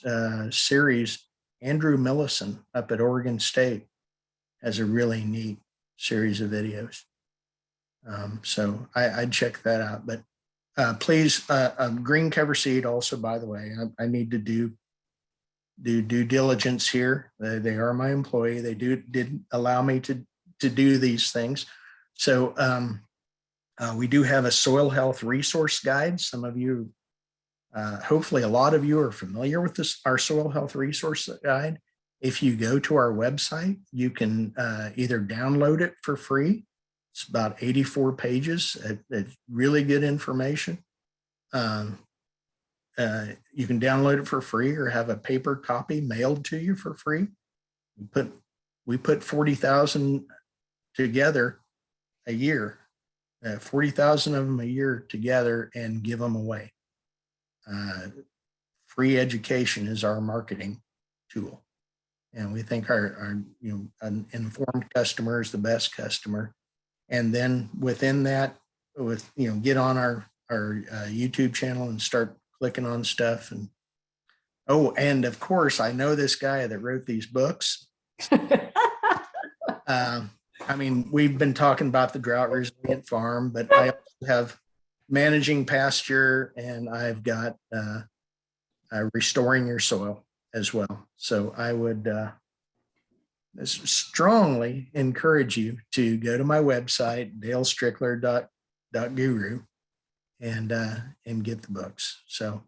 series, Andrew Millison up at Oregon State has a really neat series of videos. So I'd check that out. But please, Green Cover Seed also, by the way, I need to do due diligence here. They are my employee. They did allow me to do these things. So we do have a soil health resource guide. Some of you, hopefully a lot of you are familiar with our soil health resource guide. If you go to our website, you can either download it for free. It's about 84 pages. It's really good information. You can download it for free or have a paper copy mailed to you for free. We put 40,000 together a year, 40,000 of them a year together and give them away. Free education is our marketing tool. And we think our an informed customer is the best customer. And then within that, get on our YouTube channel and start clicking on stuff. And and of course, I know this guy that wrote these books. We've been talking about the Drought Resilient Farm, but I also have Managing Pasture, and I've got Restoring Your Soil as well. So I would strongly encourage you to go to my website, dalestrickler.guru, and get the books. So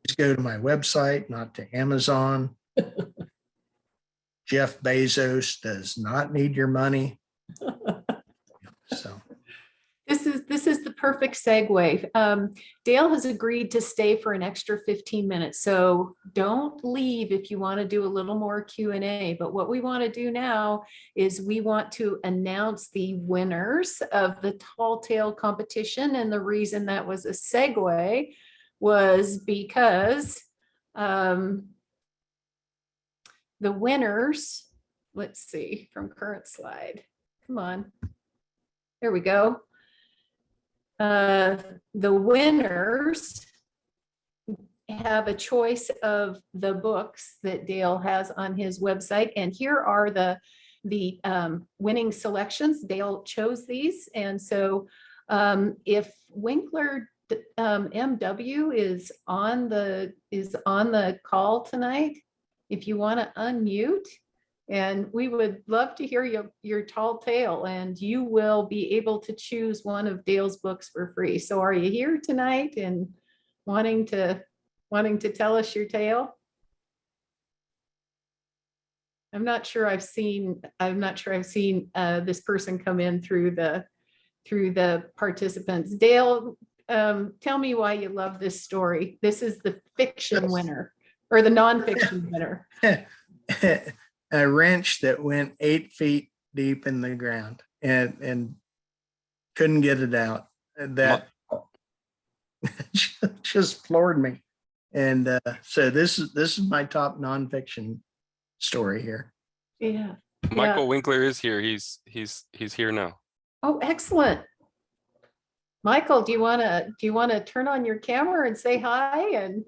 just go to my website, not to Amazon. Jeff Bezos does not need your money. So This is the perfect segue. Dale has agreed to stay for an extra 15 minutes. So don't leave if you want to do a little more Q&A. But what we want to do now is we want to announce the winners of the tall tale competition. And the reason that was a segue was because the winners, let's see, from current slide. Come on. There we go. The winners have a choice of the books that Dale has on his website. And here are the winning selections. Dale chose these. And so if Winkler MW is on the call tonight, if you want to unmute, and we would love to hear your tall tale, and you will be able to choose one of Dale's books for free. So are you here tonight and wanting to tell us your tale? I'm not sure I've seen this person come in through the participants. Dale, tell me why you love this story. This is the fiction winner, or the nonfiction winner. A wrench that went 8 feet deep in the ground and couldn't get it out. That just floored me. And so this is my top nonfiction story here. Yeah. Michael Winkler is here. He's here now. Oh, excellent. Michael, do you want to turn on your camera and say hi? And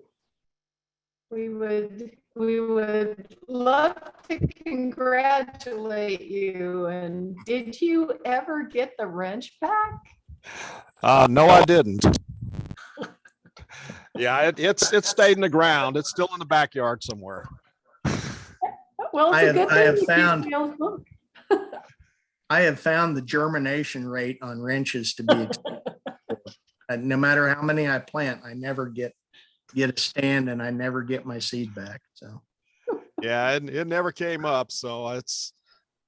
we would love to congratulate you. And did you ever get the wrench back? No, I didn't. Yeah, it stayed in the ground. It's still in the backyard somewhere. Well, it's a good thing I have you keep found Dale's book. I have found the germination rate on wrenches to be no matter how many I plant, I never get a stand, and I never get my seed back. So Yeah, it never came up. So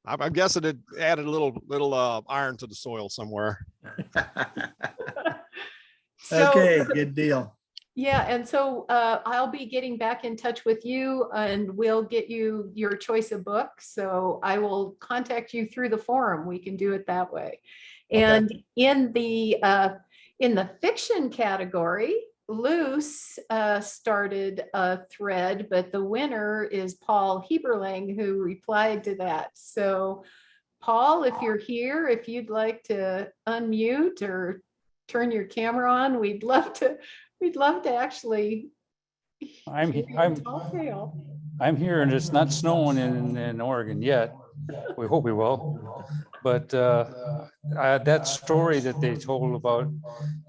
I'm guessing it added a little iron to the soil somewhere. Okay, good deal. Yeah, and so I'll be getting back in touch with you, and we'll get you your choice of book. So I will contact you through the forum. We can do it that way. Okay. And in the fiction category, Luce started a thread, but the winner is Paul Heberling, who replied to that. So Paul, if you're here, if you'd like to unmute or turn your camera on, we'd love to actually. I'm hear your tall tale. I'm here, and it's not snowing in Oregon yet. We hope we will. But that story that they told about,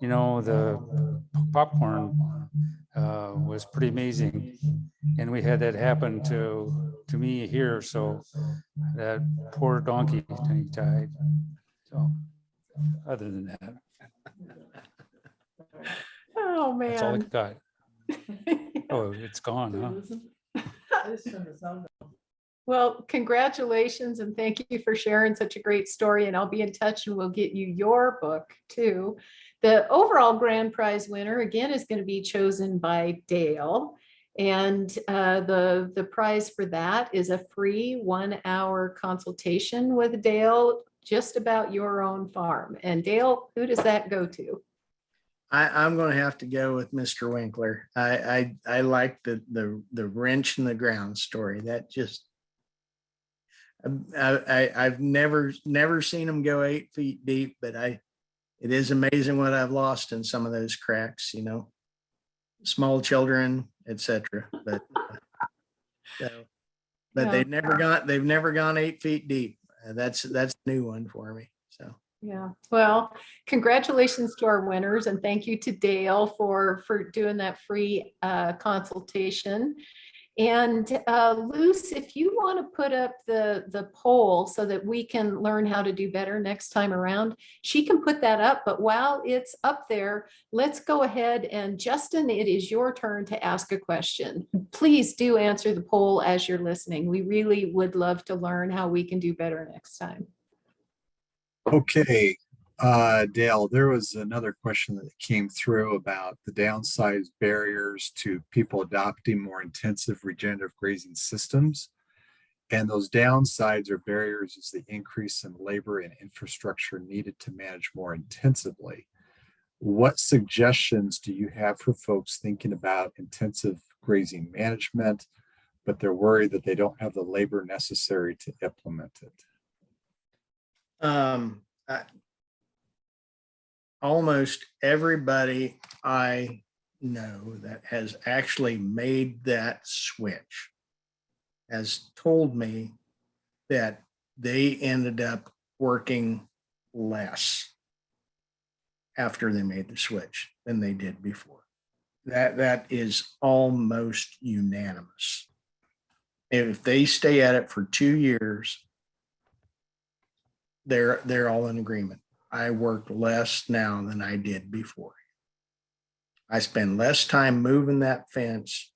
the popcorn was pretty amazing. And we had that happen to me here. So that poor donkey, he died. So other than that, Oh, man. that's all I got. Oh, it's gone, huh? Well, congratulations, and thank you for sharing such a great story. And I'll be in touch, and we'll get you your book too. The overall grand prize winner, again, is going to be chosen by Dale. And the prize for that is a free 1 hour consultation with Dale just about your own farm. And Dale, who does that go to? I'm going to have to go with Mr. Winkler. I like the wrench in the ground story. That just I've never seen him go 8 feet deep, but it is amazing what I've lost in some of those cracks, you know, small children, etc. But so, but Yeah. they've never gone 8 feet deep. That's a new one for me. So Yeah, well, congratulations to our winners and thank you to Dale for doing that free consultation. And Luce, if you want to put up the poll so that we can learn how to do better next time around, she can put that up. But while it's up there, let's go ahead and Justin, it is your turn to ask a question. Please do answer the poll as you're listening. We really would love to learn how we can do better next time. Okay, Dale, there was another question that came through about the downside barriers to people adopting more intensive regenerative grazing systems. And those downsides or barriers is the increase in labor and infrastructure needed to manage more intensively. What suggestions do you have for folks thinking about intensive grazing management, but they're worried that they don't have the labor necessary to implement it? Almost everybody I know that has actually made that switch has told me that they ended up working less after they made the switch than they did before. That is almost unanimous. If they stay at it for 2 years, they're all in agreement. I work less now than I did before. I spend less time moving that fence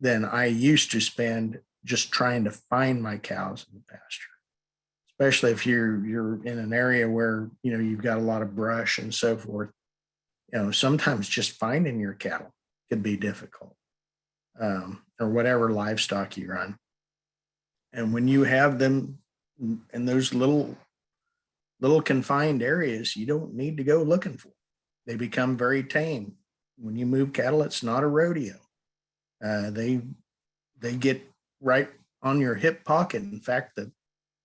than I used to spend just trying to find my cows in the pasture. Especially if you're in an area where, you know, you've got a lot of brush and so forth. You know, sometimes just finding your cattle could be difficult, or whatever livestock you run. And when you have them in those little confined areas, you don't need to go looking for them. They become very tame. When you move cattle, it's not a rodeo. They get right on your hip pocket. In fact,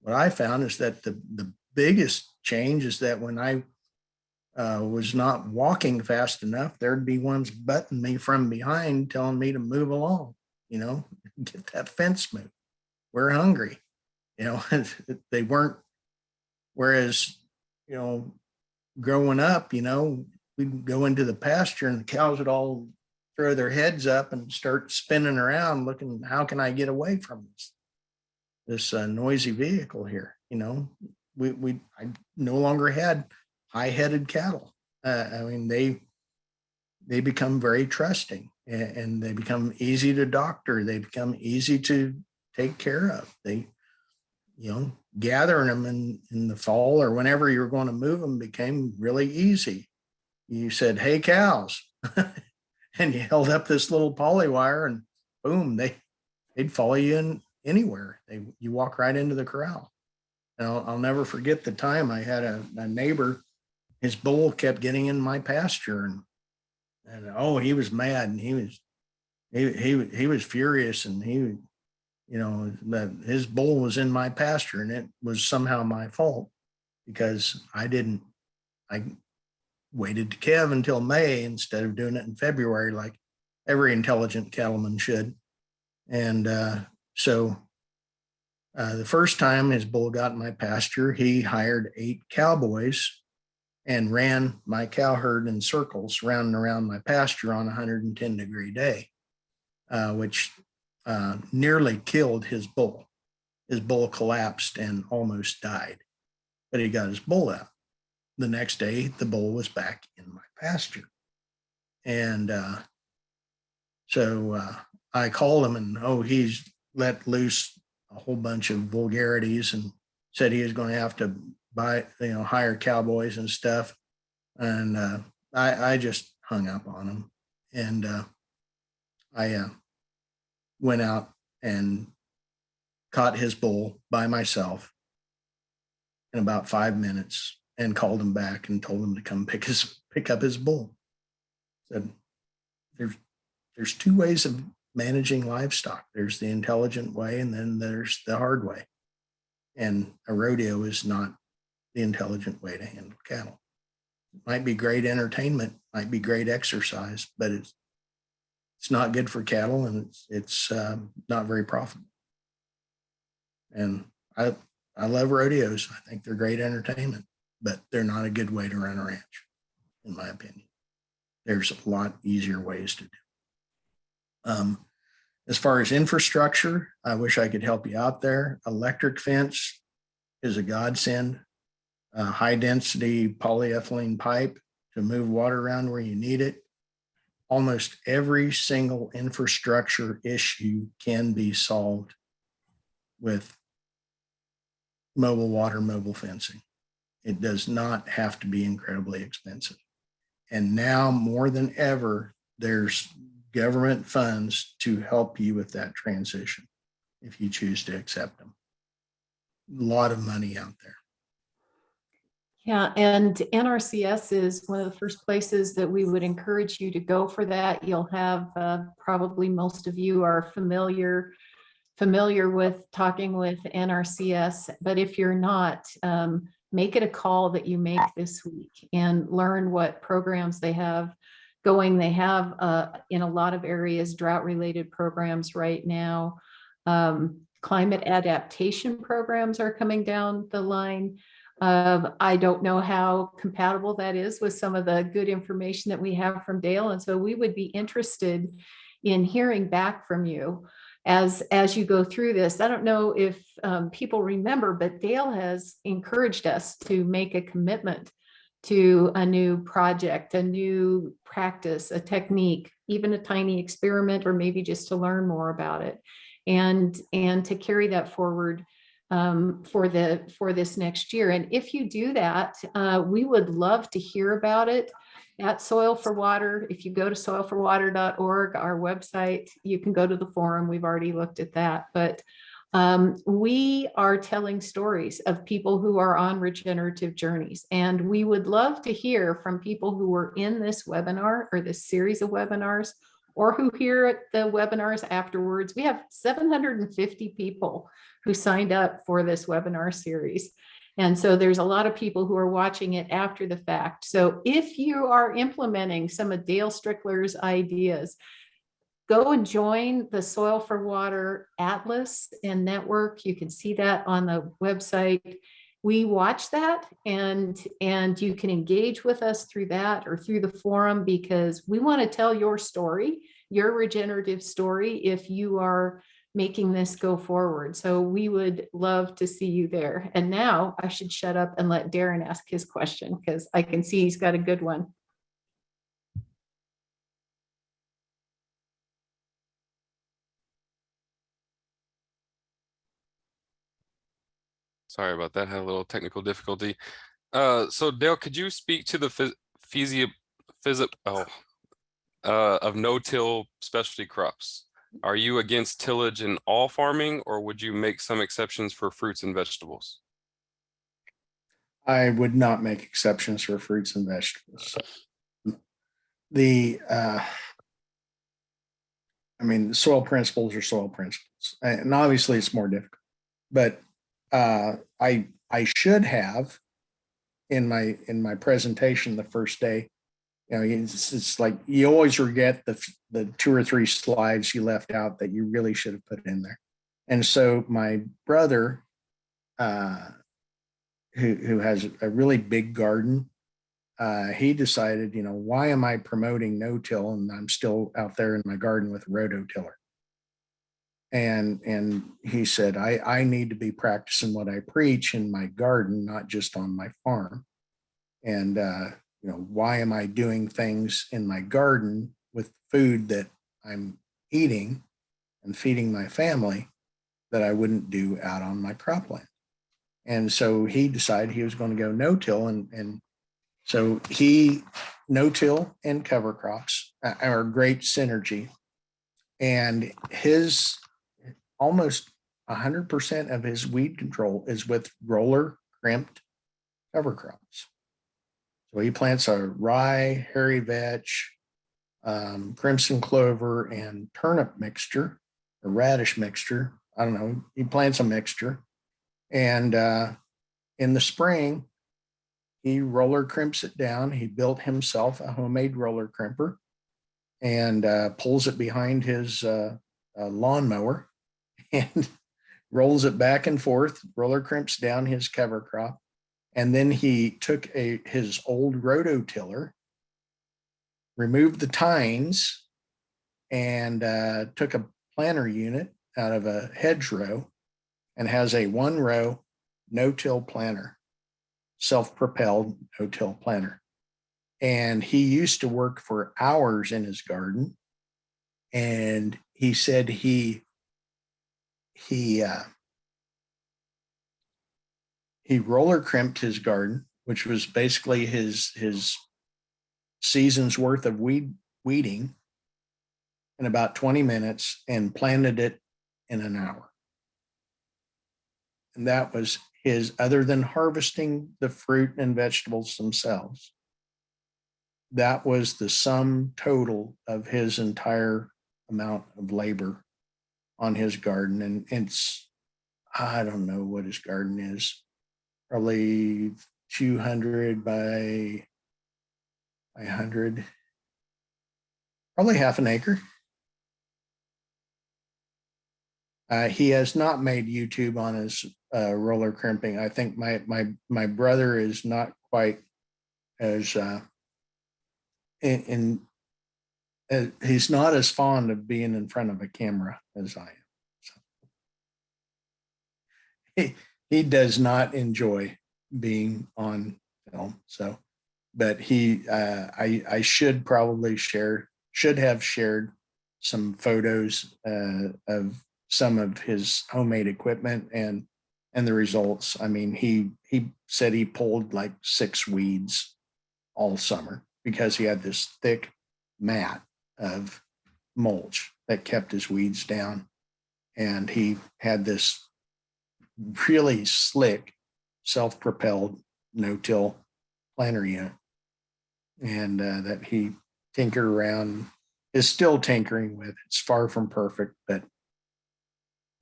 what I found is that the biggest change is that when I was not walking fast enough, there'd be ones butting me from behind, telling me to move along, you know, get that fence moved. We're hungry, you know. They weren't. Whereas, you know, growing up, you know, we'd go into the pasture and the cows would all throw their heads up and start spinning around looking, how can I get away from this noisy vehicle here? You know, I no longer had high-headed cattle. I mean, they become very trusting and they become easy to doctor. They become easy to take care of. They, you know, gathering them in the fall or whenever you're going to move them became really easy. You said, "Hey, cows," and you held up this little poly wire and boom, they'd follow you in anywhere. You walk right into the corral. And I'll never forget the time I had a neighbor, his bull kept getting in my pasture and oh, he was mad and he was furious and he, you know, that his bull was in my pasture and it was somehow my fault because I waited to calve until May instead of doing it in February like every intelligent cattleman should. And so the first time his bull got in my pasture, he hired 8 cowboys and ran my cow herd in circles round and around my pasture on a 110-degree day, which nearly killed his bull. His bull collapsed and almost died, but he got his bull out. The next day, the bull was back in my pasture. And so I called him and, he's let loose a whole bunch of vulgarities and said he was going to have to hire cowboys and stuff. And I just hung up on him. And I went out and caught his bull by myself in about 5 minutes and called him back and told him to come pick up his bull. Said, there's two ways of managing livestock. There's the intelligent way, and then there's the hard way. And a rodeo is not the intelligent way to handle cattle. It might be great entertainment, might be great exercise, but it's not good for cattle, and it's not very profitable. And I love rodeos. I think they're great entertainment, but they're not a good way to run a ranch, in my opinion. There's a lot easier ways to do. As far as infrastructure, I wish I could help you out there. Electric fence is a godsend. High density polyethylene pipe to move water around where you need it. Almost every single infrastructure issue can be solved with mobile water, mobile fencing. It does not have to be incredibly expensive. And now more than ever, there's government funds to help you with that transition if you choose to accept them. A lot of money out there. Yeah, and NRCS is one of the first places that we would encourage you to go for that. You'll have probably most of you are familiar with talking with NRCS, but if you're not, make it a call that you make this week and learn what programs they have going. They have in a lot of areas drought-related programs right now. Climate adaptation programs are coming down the line. I don't know how compatible that is with some of the good information that we have from Dale. And so we would be interested in hearing back from you as you go through this. I don't know if people remember, but Dale has encouraged us to make a commitment to a new project, a new practice, a technique, even a tiny experiment, or maybe just to learn more about it and to carry that forward for this next year. And if you do that, we would love to hear about it at Soil for Water. If you go to soilforwater.org, our website, you can go to the forum. We've already looked at that, but we are telling stories of people who are on regenerative journeys. And we would love to hear from people who were in this webinar or this series of webinars, or who hear the webinars afterwards. We have 750 people who signed up for this webinar series. And so there's a lot of people who are watching it after the fact. So if you are implementing some of Dale Strickler's ideas, go and join the Soil for Water Atlas and network. You can see that on the website. We watch that, and you can engage with us through that or through the forum, because we want to tell your story, your regenerative story, if you are making this go forward. So we would love to see you there. And now I should shut up and let Darren ask his question, because I can see he's got a good one. Sorry about that. Had a little technical difficulty. So Dale, could you speak to the of no-till specialty crops? Are you against tillage in all farming, or would you make some exceptions for fruits and vegetables? I would not make exceptions for fruits and vegetables. The soil principles are soil principles, and obviously it's more difficult, but I should have in my presentation the first day. It's like you always regret the 2 or 3 slides you left out that you really should have put in there. And so my brother, who has a really big garden, he decided, why am I promoting no-till and I'm still out there in my garden with a rototiller? And he said, I need to be practicing what I preach in my garden, not just on my farm. And why am I doing things in my garden with food that I'm eating and feeding my family that I wouldn't do out on my cropland? And so he decided he was going to go no-till, and so no-till and cover crops are a great synergy. And his almost 100% of his weed control is with roller crimped cover crops. So he plants a rye, hairy vetch, crimson clover, and turnip mixture, a radish mixture. I don't know. He plants a mixture. And in the spring, he roller crimps it down. He built himself a homemade roller crimper and pulls it behind his lawnmower and rolls it back and forth, roller crimps down his cover crop. And then he took his old rototiller, removed the tines, and took a planter unit out of a hedgerow and has a 1-row no-till planter, self-propelled no-till planter. And he used to work for hours in his garden. And he said he roller crimped his garden, which was basically his season's worth of weeding, in about 20 minutes, and planted it in an hour. And that was his, other than harvesting the fruit and vegetables themselves, that was the sum total of his entire amount of labor on his garden. And it's, I don't know what his garden is, probably 200 by 100, probably half an acre. He has not made YouTube on his roller crimping. I think my brother is not quite as he's not as fond of being in front of a camera as I am. So he does not enjoy being on film. So, but I should have shared some photos of some of his homemade equipment and the results. I mean, he said he pulled like 6 weeds all summer because he had this thick mat of mulch that kept his weeds down. And he had this really slick self-propelled no-till planter unit, and that he tinkered around, is still tinkering with. It's far from perfect, but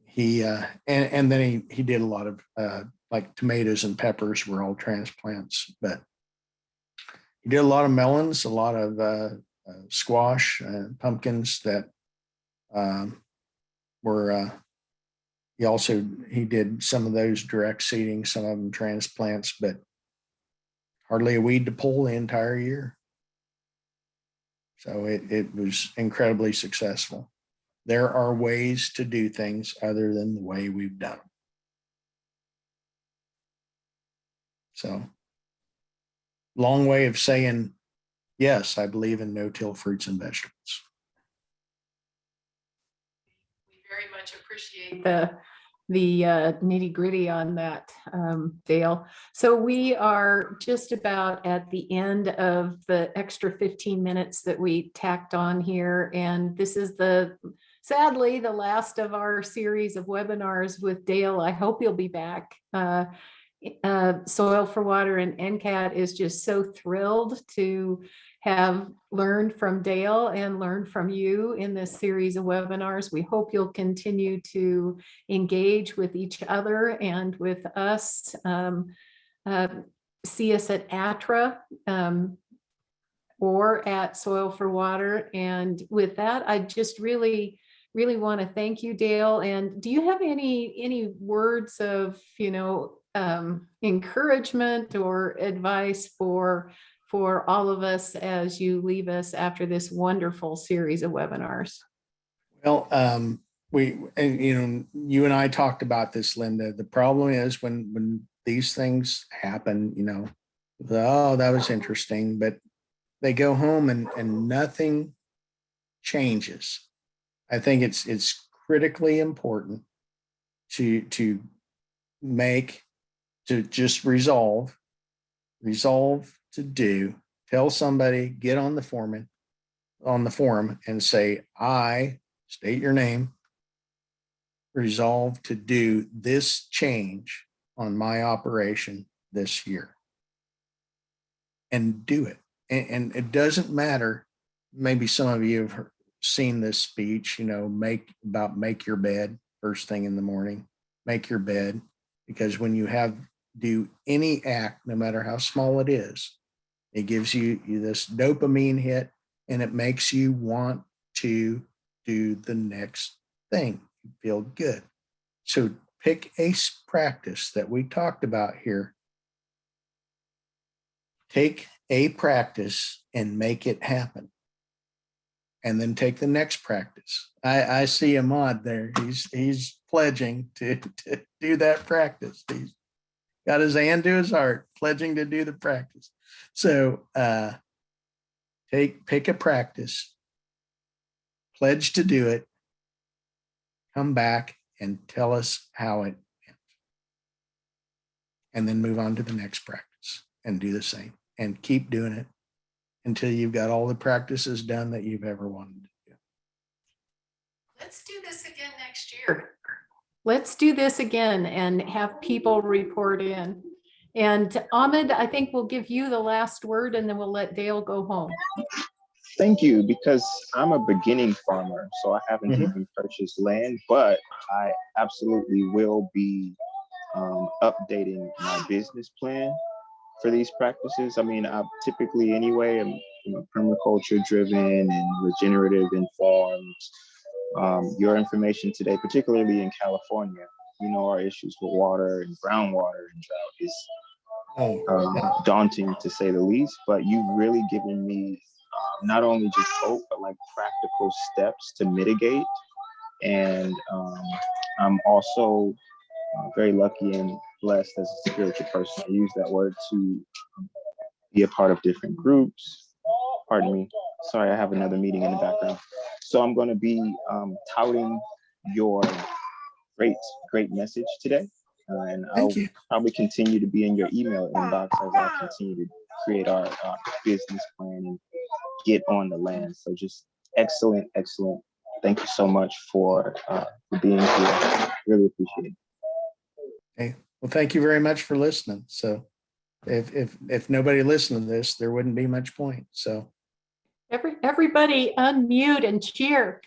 he and then he did a lot of like tomatoes and peppers were all transplants, but he did a lot of melons, a lot of squash, pumpkins that were he did some of those direct seeding, some of them transplants, but hardly a weed to pull the entire year. So it was incredibly successful. There are ways to do things other than the way we've done them. So, long way of saying, yes, I believe in no-till fruits and vegetables. We very much appreciate the nitty gritty on that, Dale. So we are just about at the end of the extra 15 minutes that we tacked on here. And this is sadly, the last of our series of webinars with Dale. I hope you'll be back. Soil for Water and NCAT is just so thrilled to have learned from Dale and learned from you in this series of webinars. We hope you'll continue to engage with each other and with us. See us at ATTRA or at Soil for Water. And with that, I just really want to thank you, Dale. And do you have any words of, encouragement or advice for all of us as you leave us after this wonderful series of webinars? Well, you and I talked about this, Linda. The problem is when these things happen, oh, that was interesting, but they go home and nothing changes. I think it's critically important to just resolve to do. Tell somebody, get on the forum and say, I state your name, resolve to do this change on my operation this year. And do it. And it doesn't matter. Maybe some of you have seen this speech, make your bed first thing in the morning, make your bed, because when you do any act, no matter how small it is, it gives you this dopamine hit and it makes you want to do the next thing. You feel good. So pick a practice that we talked about here. Take a practice and make it happen. And then take the next practice. I see Ahmad there. He's pledging to do that practice. He's got his hand to his heart, pledging to do the practice. So pick a practice, pledge to do it, come back and tell us how it went. And then move on to the next practice and do the same and keep doing it until you've got all the practices done that you've ever wanted to do. Let's do this again next year. Let's do this again and have people report in. And Ahmed, I think we'll give you the last word and then we'll let Dale go home. Thank you, because I'm a beginning farmer, so I haven't even purchased land, but I absolutely will be updating my business plan for these practices. I mean, I typically anyway am permaculture driven and regenerative informed. Your information today, particularly in California, our issues with water and groundwater and drought is daunting to say the least, but you've really given me not only just hope, but like practical steps to mitigate. And I'm also very lucky and blessed as a spiritual person. I use that word to be a part of different groups. Pardon me. Sorry, I have another meeting in the background. So I'm going to be touting your great message today. And I'll probably continue to be in your email inbox as I continue to create our business plan and get on the land. So just excellent. Thank you so much for being here. Really appreciate it. Okay. Well, thank you very much for listening. So if nobody listened to this, there wouldn't be much point. So Everybody unmute and cheer.